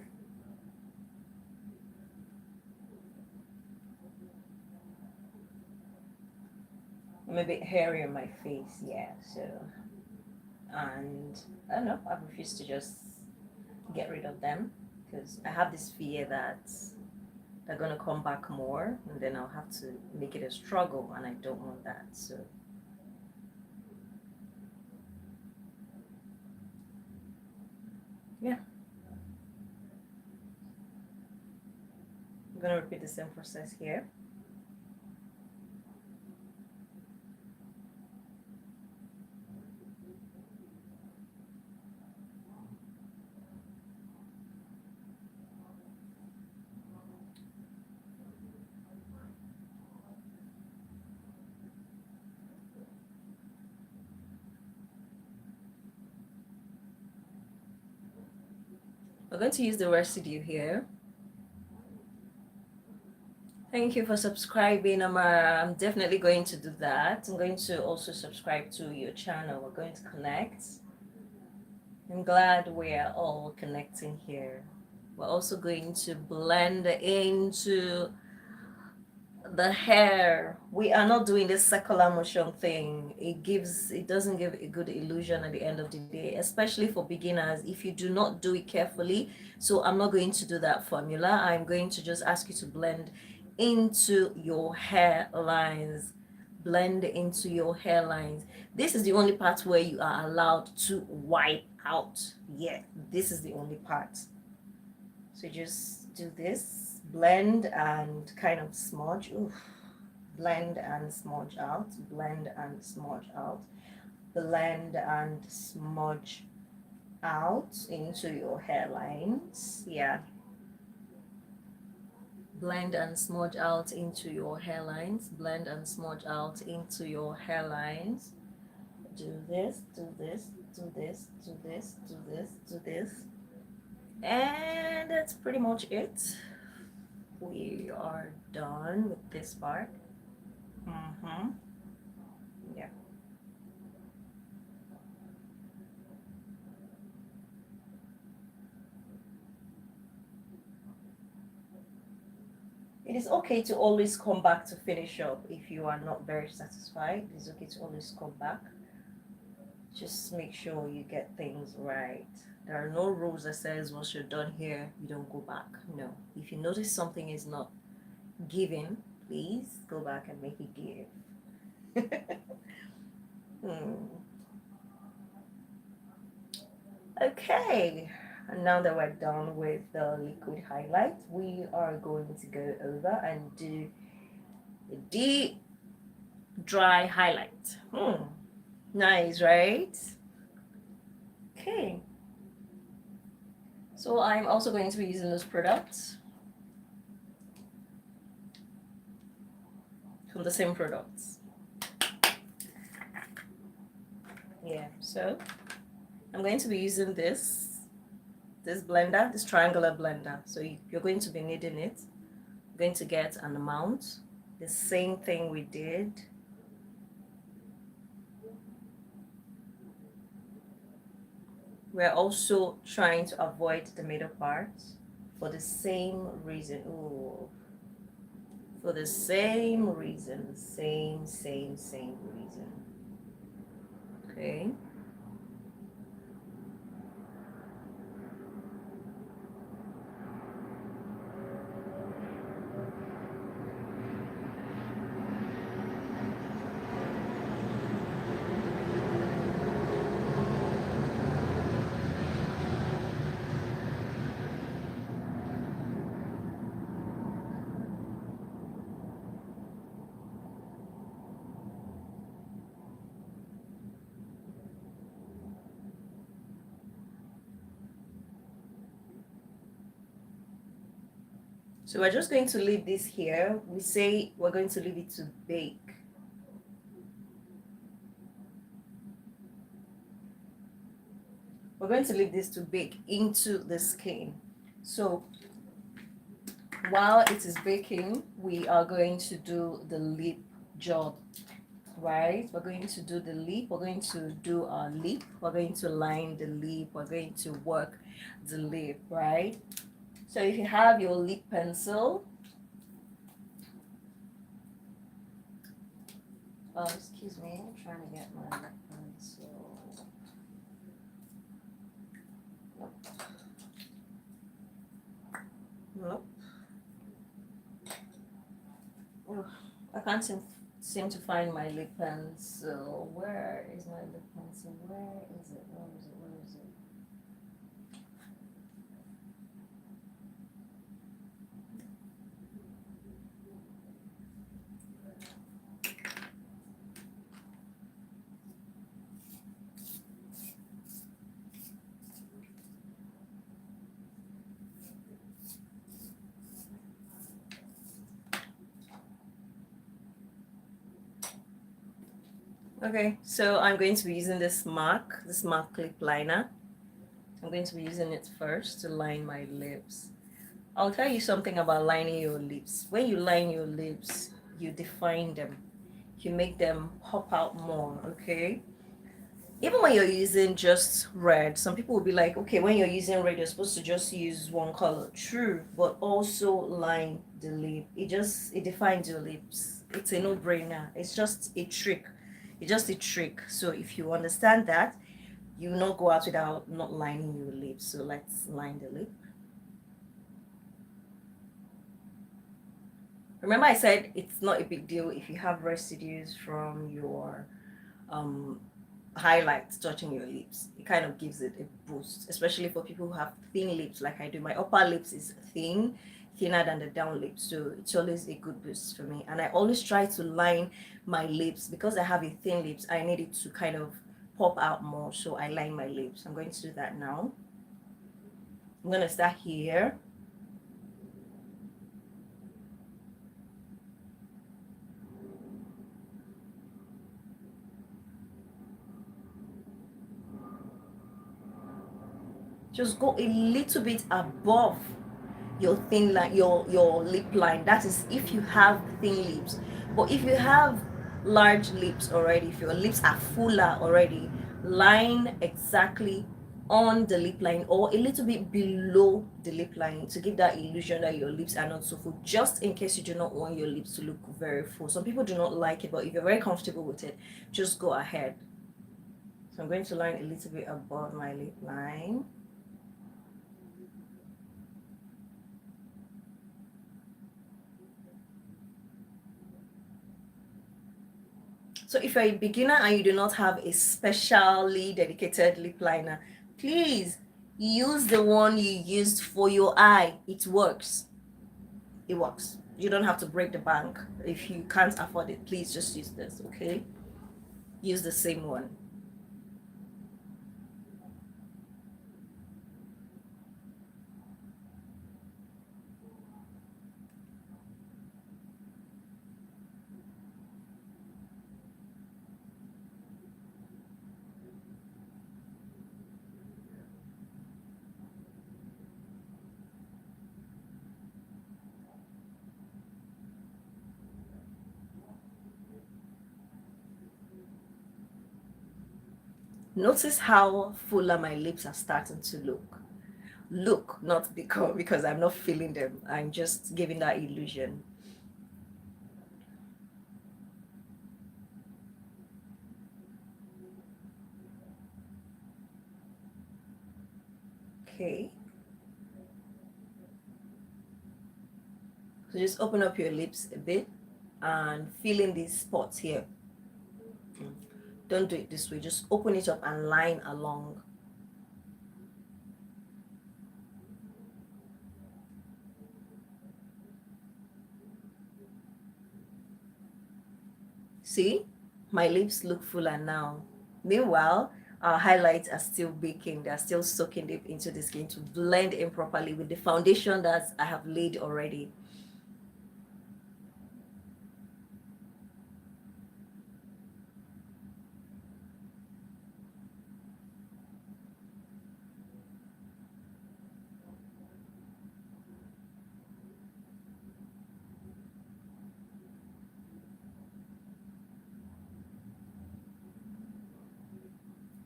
I'm a bit hairy on my face, yeah, so, and I don't know, I refuse to just get rid of them because I have this fear that they're gonna come back more and then I'll have to make it a struggle, and I don't want that. So yeah, I'm gonna repeat the same process here. We're going to use the residue here. Thank you for subscribing. I'm definitely going to do that. I'm going to also subscribe to your channel. We're going to connect. I'm glad we're all connecting here. We're also going to blend into the hair. We are not doing this circular motion thing. It doesn't give a good illusion at the end of the day, especially for beginners if you do not do it carefully. So I'm not going to do that formula. I'm going to just ask you to blend into your hair lines. Blend into your hairlines. This is the only part where you are allowed to wipe out. Yeah, this is the only part. So just do this, blend and kind of smudge. Oof. Blend and smudge out, blend and smudge out, blend and smudge out into your hairlines. Yeah. Blend and smudge out into your hairlines, blend and smudge out into your hairlines. Do this, do this, do this, do this, do this, do this. And that's pretty much it. We are done with this part. Yeah. It is okay to always come back to finish up if you are not very satisfied. It's okay to always come back. Just make sure you get things right. There are no rules that says once you're done here, you don't go back. No. If you notice something is not giving, please go back and make it give. Hmm. Okay, and now that we're done with the liquid highlight, we are going to go over and do the deep dry highlight. Nice, right? Okay, so I'm also going to be using those products from the same products. Yeah, so I'm going to be using this blender, this triangular blender. So you're going to be needing it. You're going to get an amount, the same thing we did. We're also trying to avoid the middle part for the same reason. Ooh, for the same reason, the same reason. Okay. So we're just going to leave this here. We say we're going to leave it to bake. We're going to leave this to bake into the skin. So while it is baking, we are going to do the lip job, right? We're going to do the lip. We're going to do our lip. We're going to line the lip. We're going to work the lip, right? So if you have your lip pencil, excuse me, I'm trying to get my lip pencil. Nope. Nope. Ugh, I can't seem to find my lip pencil. Where is my lip pencil? Where is it? Where is it? Where is it? Okay, so I'm going to be using this MAC lip liner. I'm going to be using it first to line my lips. I'll tell you something about lining your lips. When you line your lips, you define them. You make them pop out more, okay? Even when you're using just red, some people will be like, okay, when you're using red, you're supposed to just use one color. True, but also line the lip. It defines your lips. It's a no-brainer. It's just a trick. It's just a trick. So if you understand that, you will not go out without not lining your lips. So let's line the lip. Remember I said it's not a big deal if you have residues from your um highlights touching your lips. It kind of gives it a boost, especially for people who have thin lips like I do. My upper lips is thinner than the down lips, so it's always a good boost for me. And I always try to line my lips because I have a thin lips. I need it to kind of pop out more, so I line my lips. I'm going to do that now. I'm going to start here. Just go a little bit above your thin line, your lip line. That is if you have thin lips. But if you have large lips already, if your lips are fuller already, line exactly on the lip line or a little bit below the lip line to give that illusion that your lips are not so full, just in case you do not want your lips to look very full. Some people do not like it, but if you're very comfortable with it, just go ahead. So I'm going to line a little bit above my lip line. So if you're a beginner and you do not have a specially dedicated lip liner, please use the one you used for your eye. It works. It works. You don't have to break the bank. If you can't afford it, please just use this, okay? Use the same one. Notice how fuller my lips are starting to look, not because I'm not feeling them. I'm just giving that illusion. Okay. So just open up your lips a bit and fill in these spots here. Don't do it this way. Just open it up and line along. See, my lips look fuller now. Meanwhile, our highlights are still baking. They're still soaking deep into the skin to blend in properly with the foundation that I have laid already.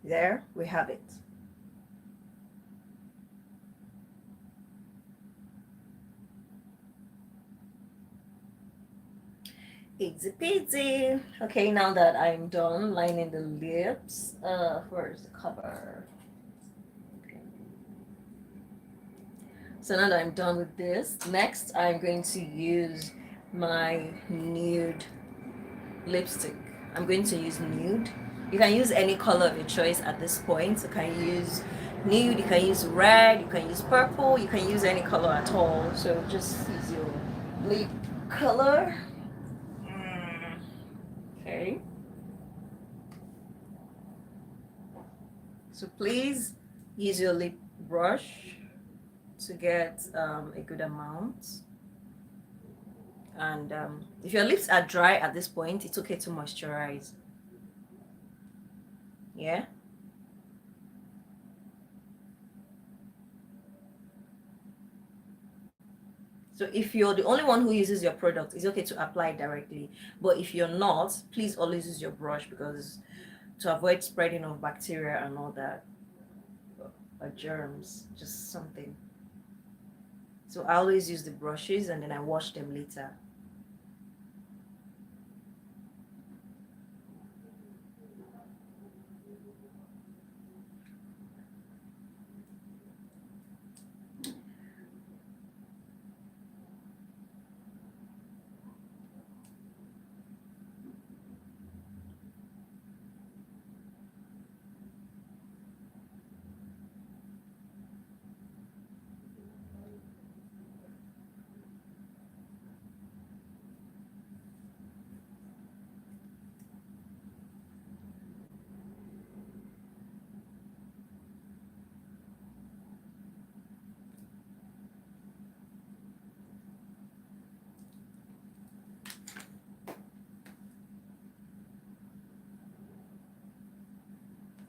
There we have it. Easy peasy. Okay, now that I'm done lining the lips, where's the cover? Okay. So now that I'm done with this, next I'm going to use my nude lipstick. I'm going to use nude. You can use any color of your choice at this point. You can use nude, you can use red, you can use purple, you can use any color at all. So just use your lip color. Okay. So please use your lip brush to get a good amount. And if your lips are dry at this point, it's okay to moisturize. Yeah. So if you're the only one who uses your product, it's okay to apply directly. But if you're not, please always use your brush because to avoid spreading of bacteria and all that, or germs, just something. So I always use the brushes and then I wash them later.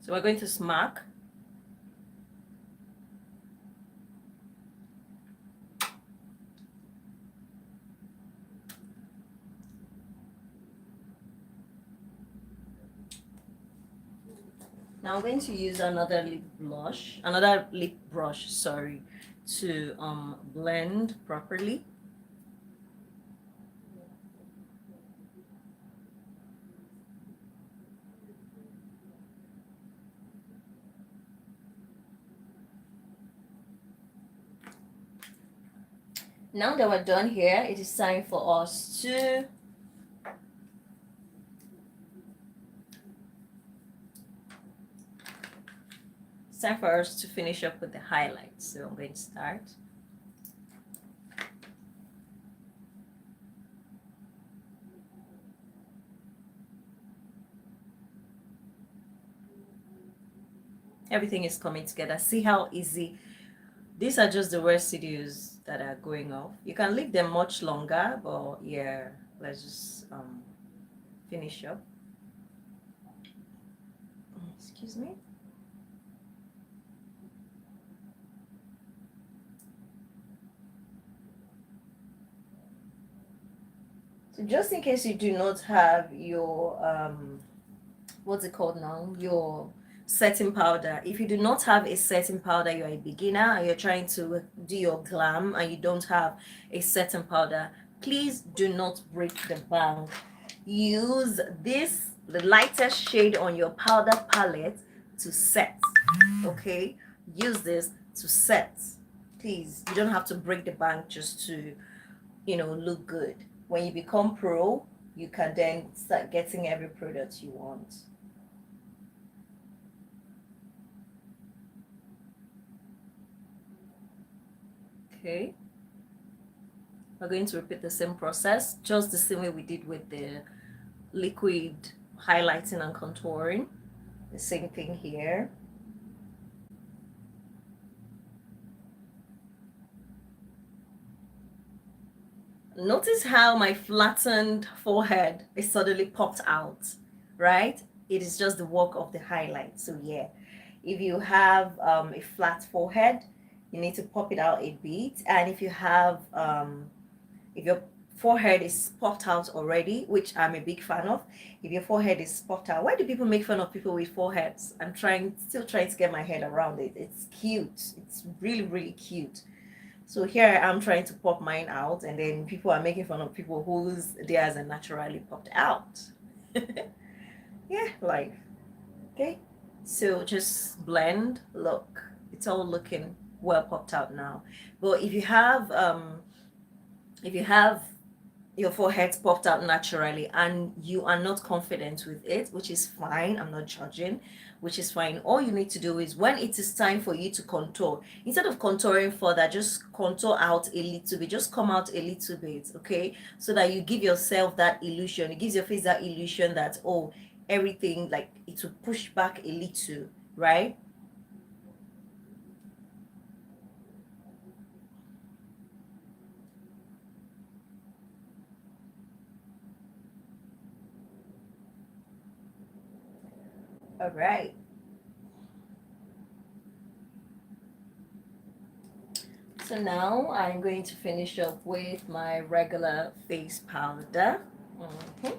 So we're going to smack. Now I'm going to use another lip brush, sorry, to blend properly. Now that we're done here, it is time for us to time for us to finish up with the highlights. So I'm going to start. Everything is coming together. See how easy. These are just the residues that are going off. You can leave them much longer, but yeah, let's just finish up. Excuse me. So just in case you do not have your what's it called now, your setting powder, if you do not have a setting powder, you're a beginner and you're trying to do your glam and you don't have a setting powder, please do not break the bank. Use this, the lightest shade on your powder palette, to set. Okay, use this to set. Please, you don't have to break the bank just to, look good. When you become pro, you can then start getting every product you want. Okay, we're going to repeat the same process, just the same way we did with the liquid highlighting and contouring. The same thing here. Notice how my flattened forehead is suddenly popped out, right? It is just the work of the highlight. So yeah, if you have a flat forehead, you need to pop it out a bit. And if you have, if your forehead is popped out already, which I'm a big fan of, if your forehead is popped out, why do people make fun of people with foreheads? I'm still trying to get my head around it. It's cute. It's really, really cute. So here I am trying to pop mine out, and then people are making fun of people whose theirs are naturally popped out. Yeah, like, okay. So just blend. Look, it's all looking well popped out now. But if you have your forehead popped out naturally and you are not confident with it, which is fine, I'm not judging, which is fine, all you need to do is, when it is time for you to contour, instead of contouring further, just contour out a little bit, just come out a little bit, okay, so that you give yourself that illusion, it gives your face that illusion that, oh, everything, like, it will push back a little, right? All right. So now I'm going to finish up with my regular face powder. Mhm.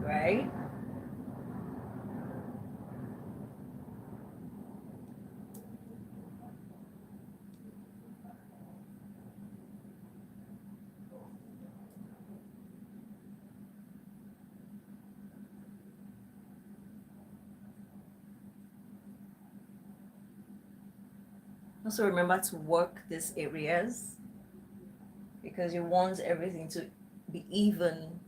Right? Also remember to work these areas because you want everything to be even.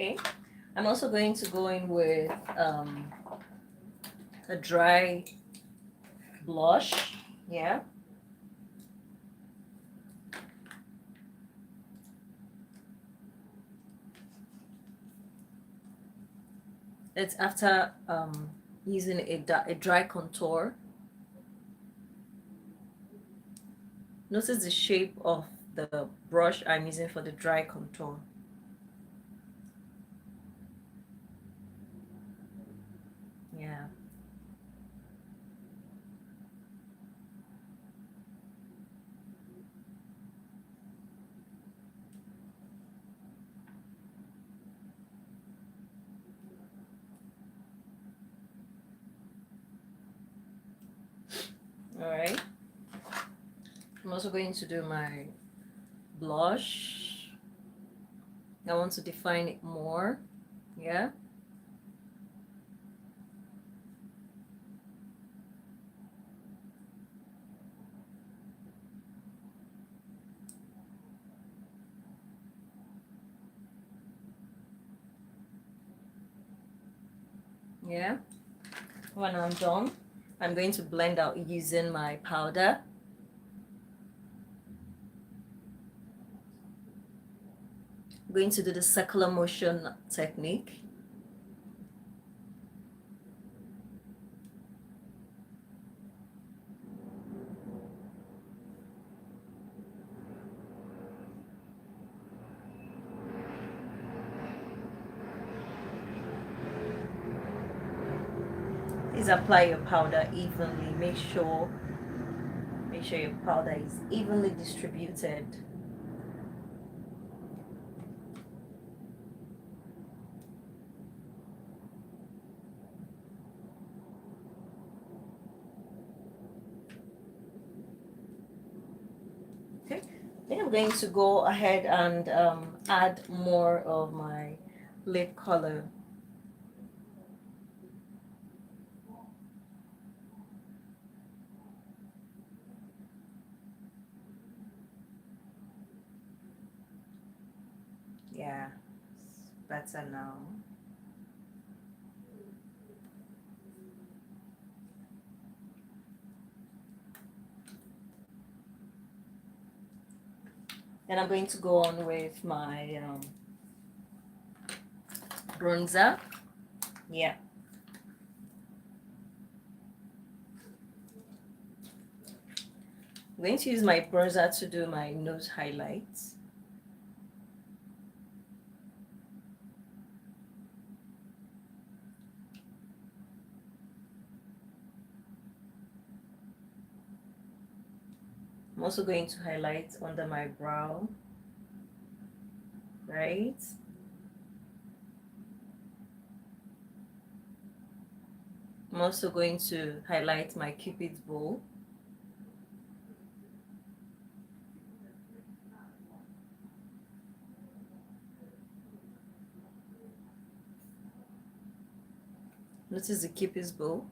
Okay, I'm also going to go in with a dry blush. Yeah. It's after using a dry contour. Notice the shape of the brush I'm using for the dry contour. Yeah. All right. I'm also going to do my blush. I want to define it more. Yeah. Yeah. When I'm done, I'm going to blend out using my powder. I'm going to do the circular motion technique. Please apply your powder evenly. Make sure your powder is evenly distributed. Okay, then I'm going to go ahead and add more of my lip color. Yeah, it's better now. Then I'm going to go on with my bronzer. Yeah. I'm going to use my bronzer to do my nose highlights. I'm also going to highlight under my brow, right? I'm also going to highlight my cupid's bow. Notice the cupid's bow.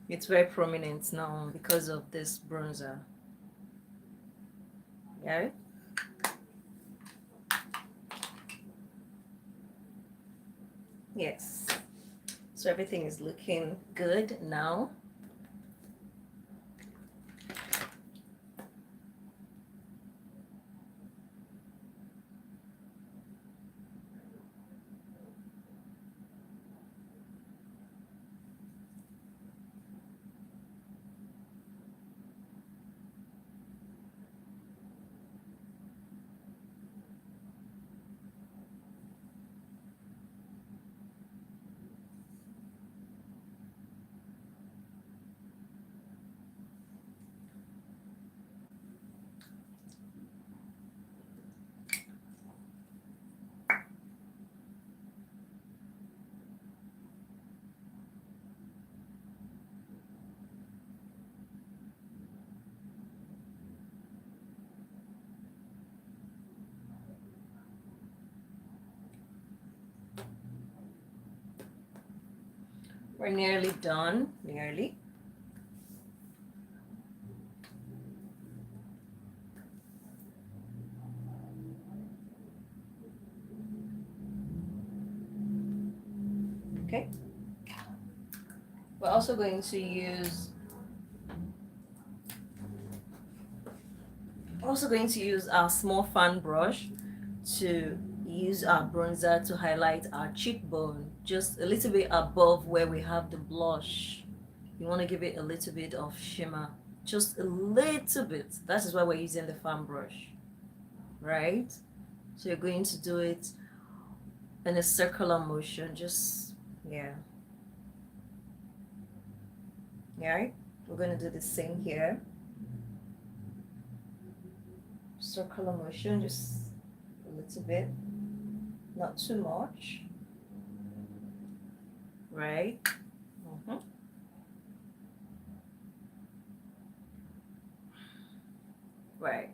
It's very prominent now because of this bronzer. Yeah. Yes. So everything is looking good now. We're nearly done, nearly. Okay. We're also going to use our small fan brush to use our bronzer to highlight our cheekbone just a little bit above where we have the blush. You want to give it a little bit of shimmer, just a little bit. That is why we're using the fan brush, right? So you're going to do it in a circular motion, just, yeah. All right, we're going to do the same here. Circular motion, just a little bit, not too much, right? Right.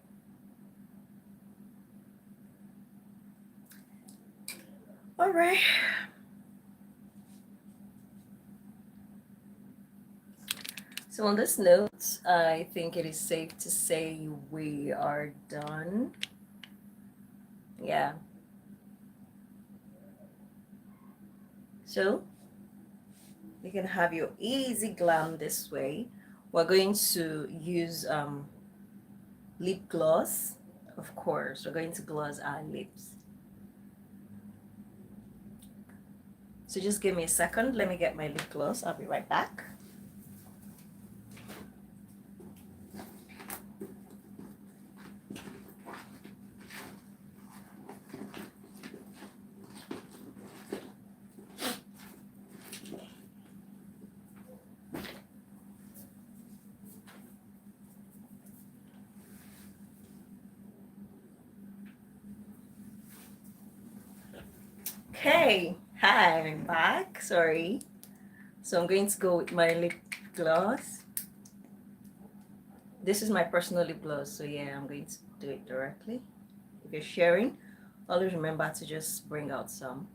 All right. So on this note, I think it is safe to say we are done. Yeah. So you can have your easy glam this way. We're going to use lip gloss. Of course, we're going to gloss our lips. So just give me a second. Let me get my lip gloss. I'll be right back. Okay, hi, I'm back. Sorry. So I'm going to go with my lip gloss. This is my personal lip gloss, so yeah, I'm going to do it directly. If you're sharing, always remember to just bring out some.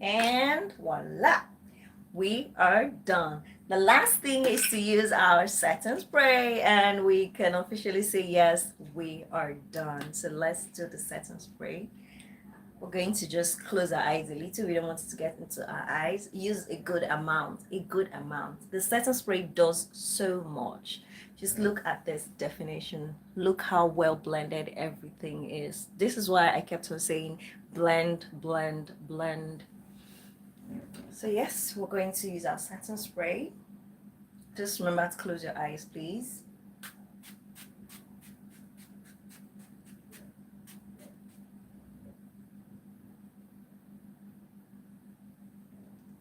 And voila, we are done. The last thing is to use our setting spray and we can officially say yes, we are done. So let's do the setting spray. We're going to just close our eyes a little. We don't want it to get into our eyes. Use a good amount, a good amount. The setting spray does so much. Just look at this definition. Look how well blended everything is. This is why I kept on saying blend, blend, blend. So yes, we're going to use our setting spray. Just remember to close your eyes, please.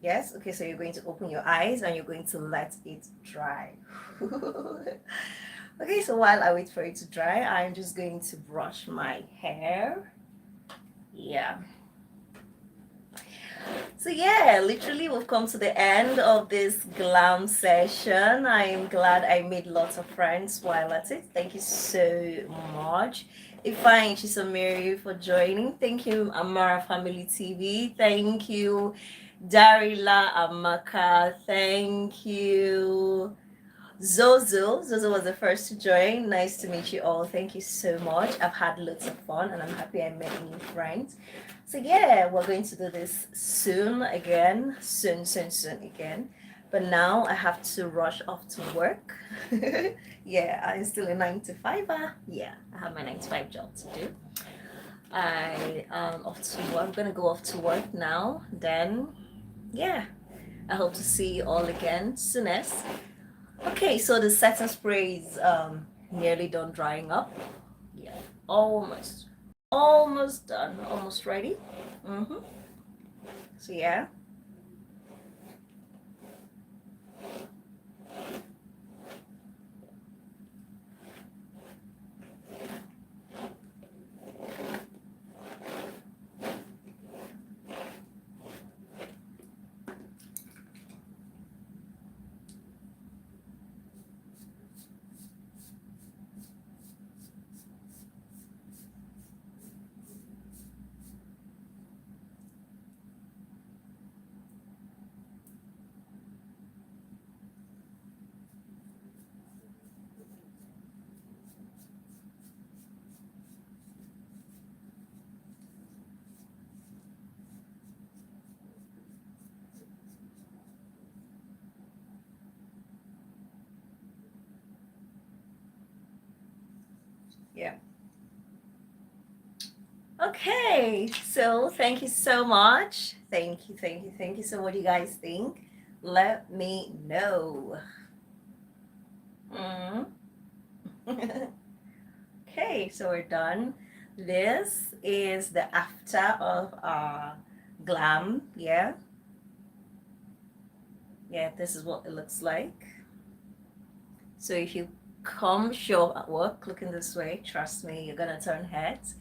Yes, okay, so you're going to open your eyes and you're going to let it dry. Okay, so while I wait for it to dry, I'm just going to brush my hair. Yeah. So yeah, literally we've come to the end of this glam session. I am glad I made lots of friends while at it. Thank you so much. Ifeanyi Chisamiri for joining. Thank you, Amara Family TV. Thank you, Darila Amaka. Thank you. Zozo was the first to join. Nice to meet you all. Thank you so much. I've had lots of fun and I'm happy I met new friends. So yeah, we're going to do this soon again. Soon again. But now I have to rush off to work. Yeah, I'm still a 9 to 5. Yeah, I have my 9 to 5 job to do. I'm gonna go off to work now. Then yeah, I hope to see you all again soonest. Okay, so the setting spray is nearly done drying up. Yeah, almost done, almost ready. So yeah. Yeah. Okay, so thank you so much. Thank you. So what do you guys think? Let me know. Mm. Okay, so we're done. This is the after of Glam. Yeah, yeah, this is what it looks like. So if you come show up at work looking this way, trust me, you're gonna turn heads.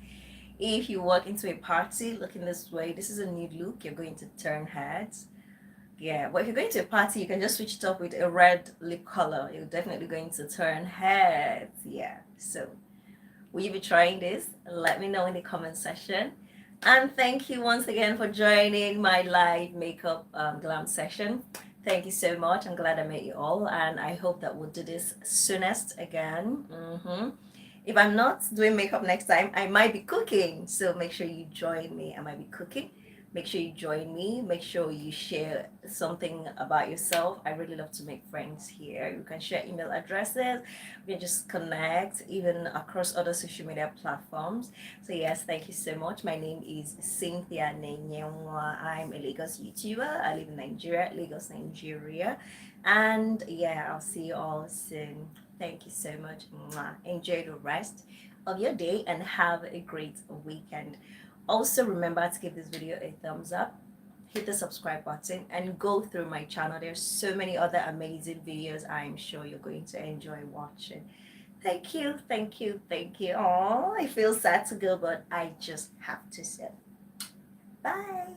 If you walk into a party looking this way, this is a nude look, you're going to turn heads. Yeah, but if you're going to a party, you can just switch it up with a red lip color. You're definitely going to turn heads. Yeah, so will you be trying this? Let me know in the comment section. And thank you once again for joining my live makeup glam session. Thank you so much. I'm glad I met you all, and I hope that we'll do this soonest again. If I'm not doing makeup next time, I might be cooking. So make sure you join me. I might be cooking. Make sure you join me. Make sure you share something about yourself. I really love to make friends here. You can share email addresses. We can just connect even across other social media platforms. So yes, thank you so much. My name is Cynthia Nenyenwa. I'm a Lagos YouTuber. I live in Nigeria, Lagos, Nigeria. And yeah, I'll see you all soon. Thank you so much. Mwah. Enjoy the rest of your day and have a great weekend. Also remember to give this video a thumbs up, hit the subscribe button, and go through my channel. There's so many other amazing videos I'm sure you're going to enjoy watching. Thank you. Oh, I feel sad to go, but I just have to say bye.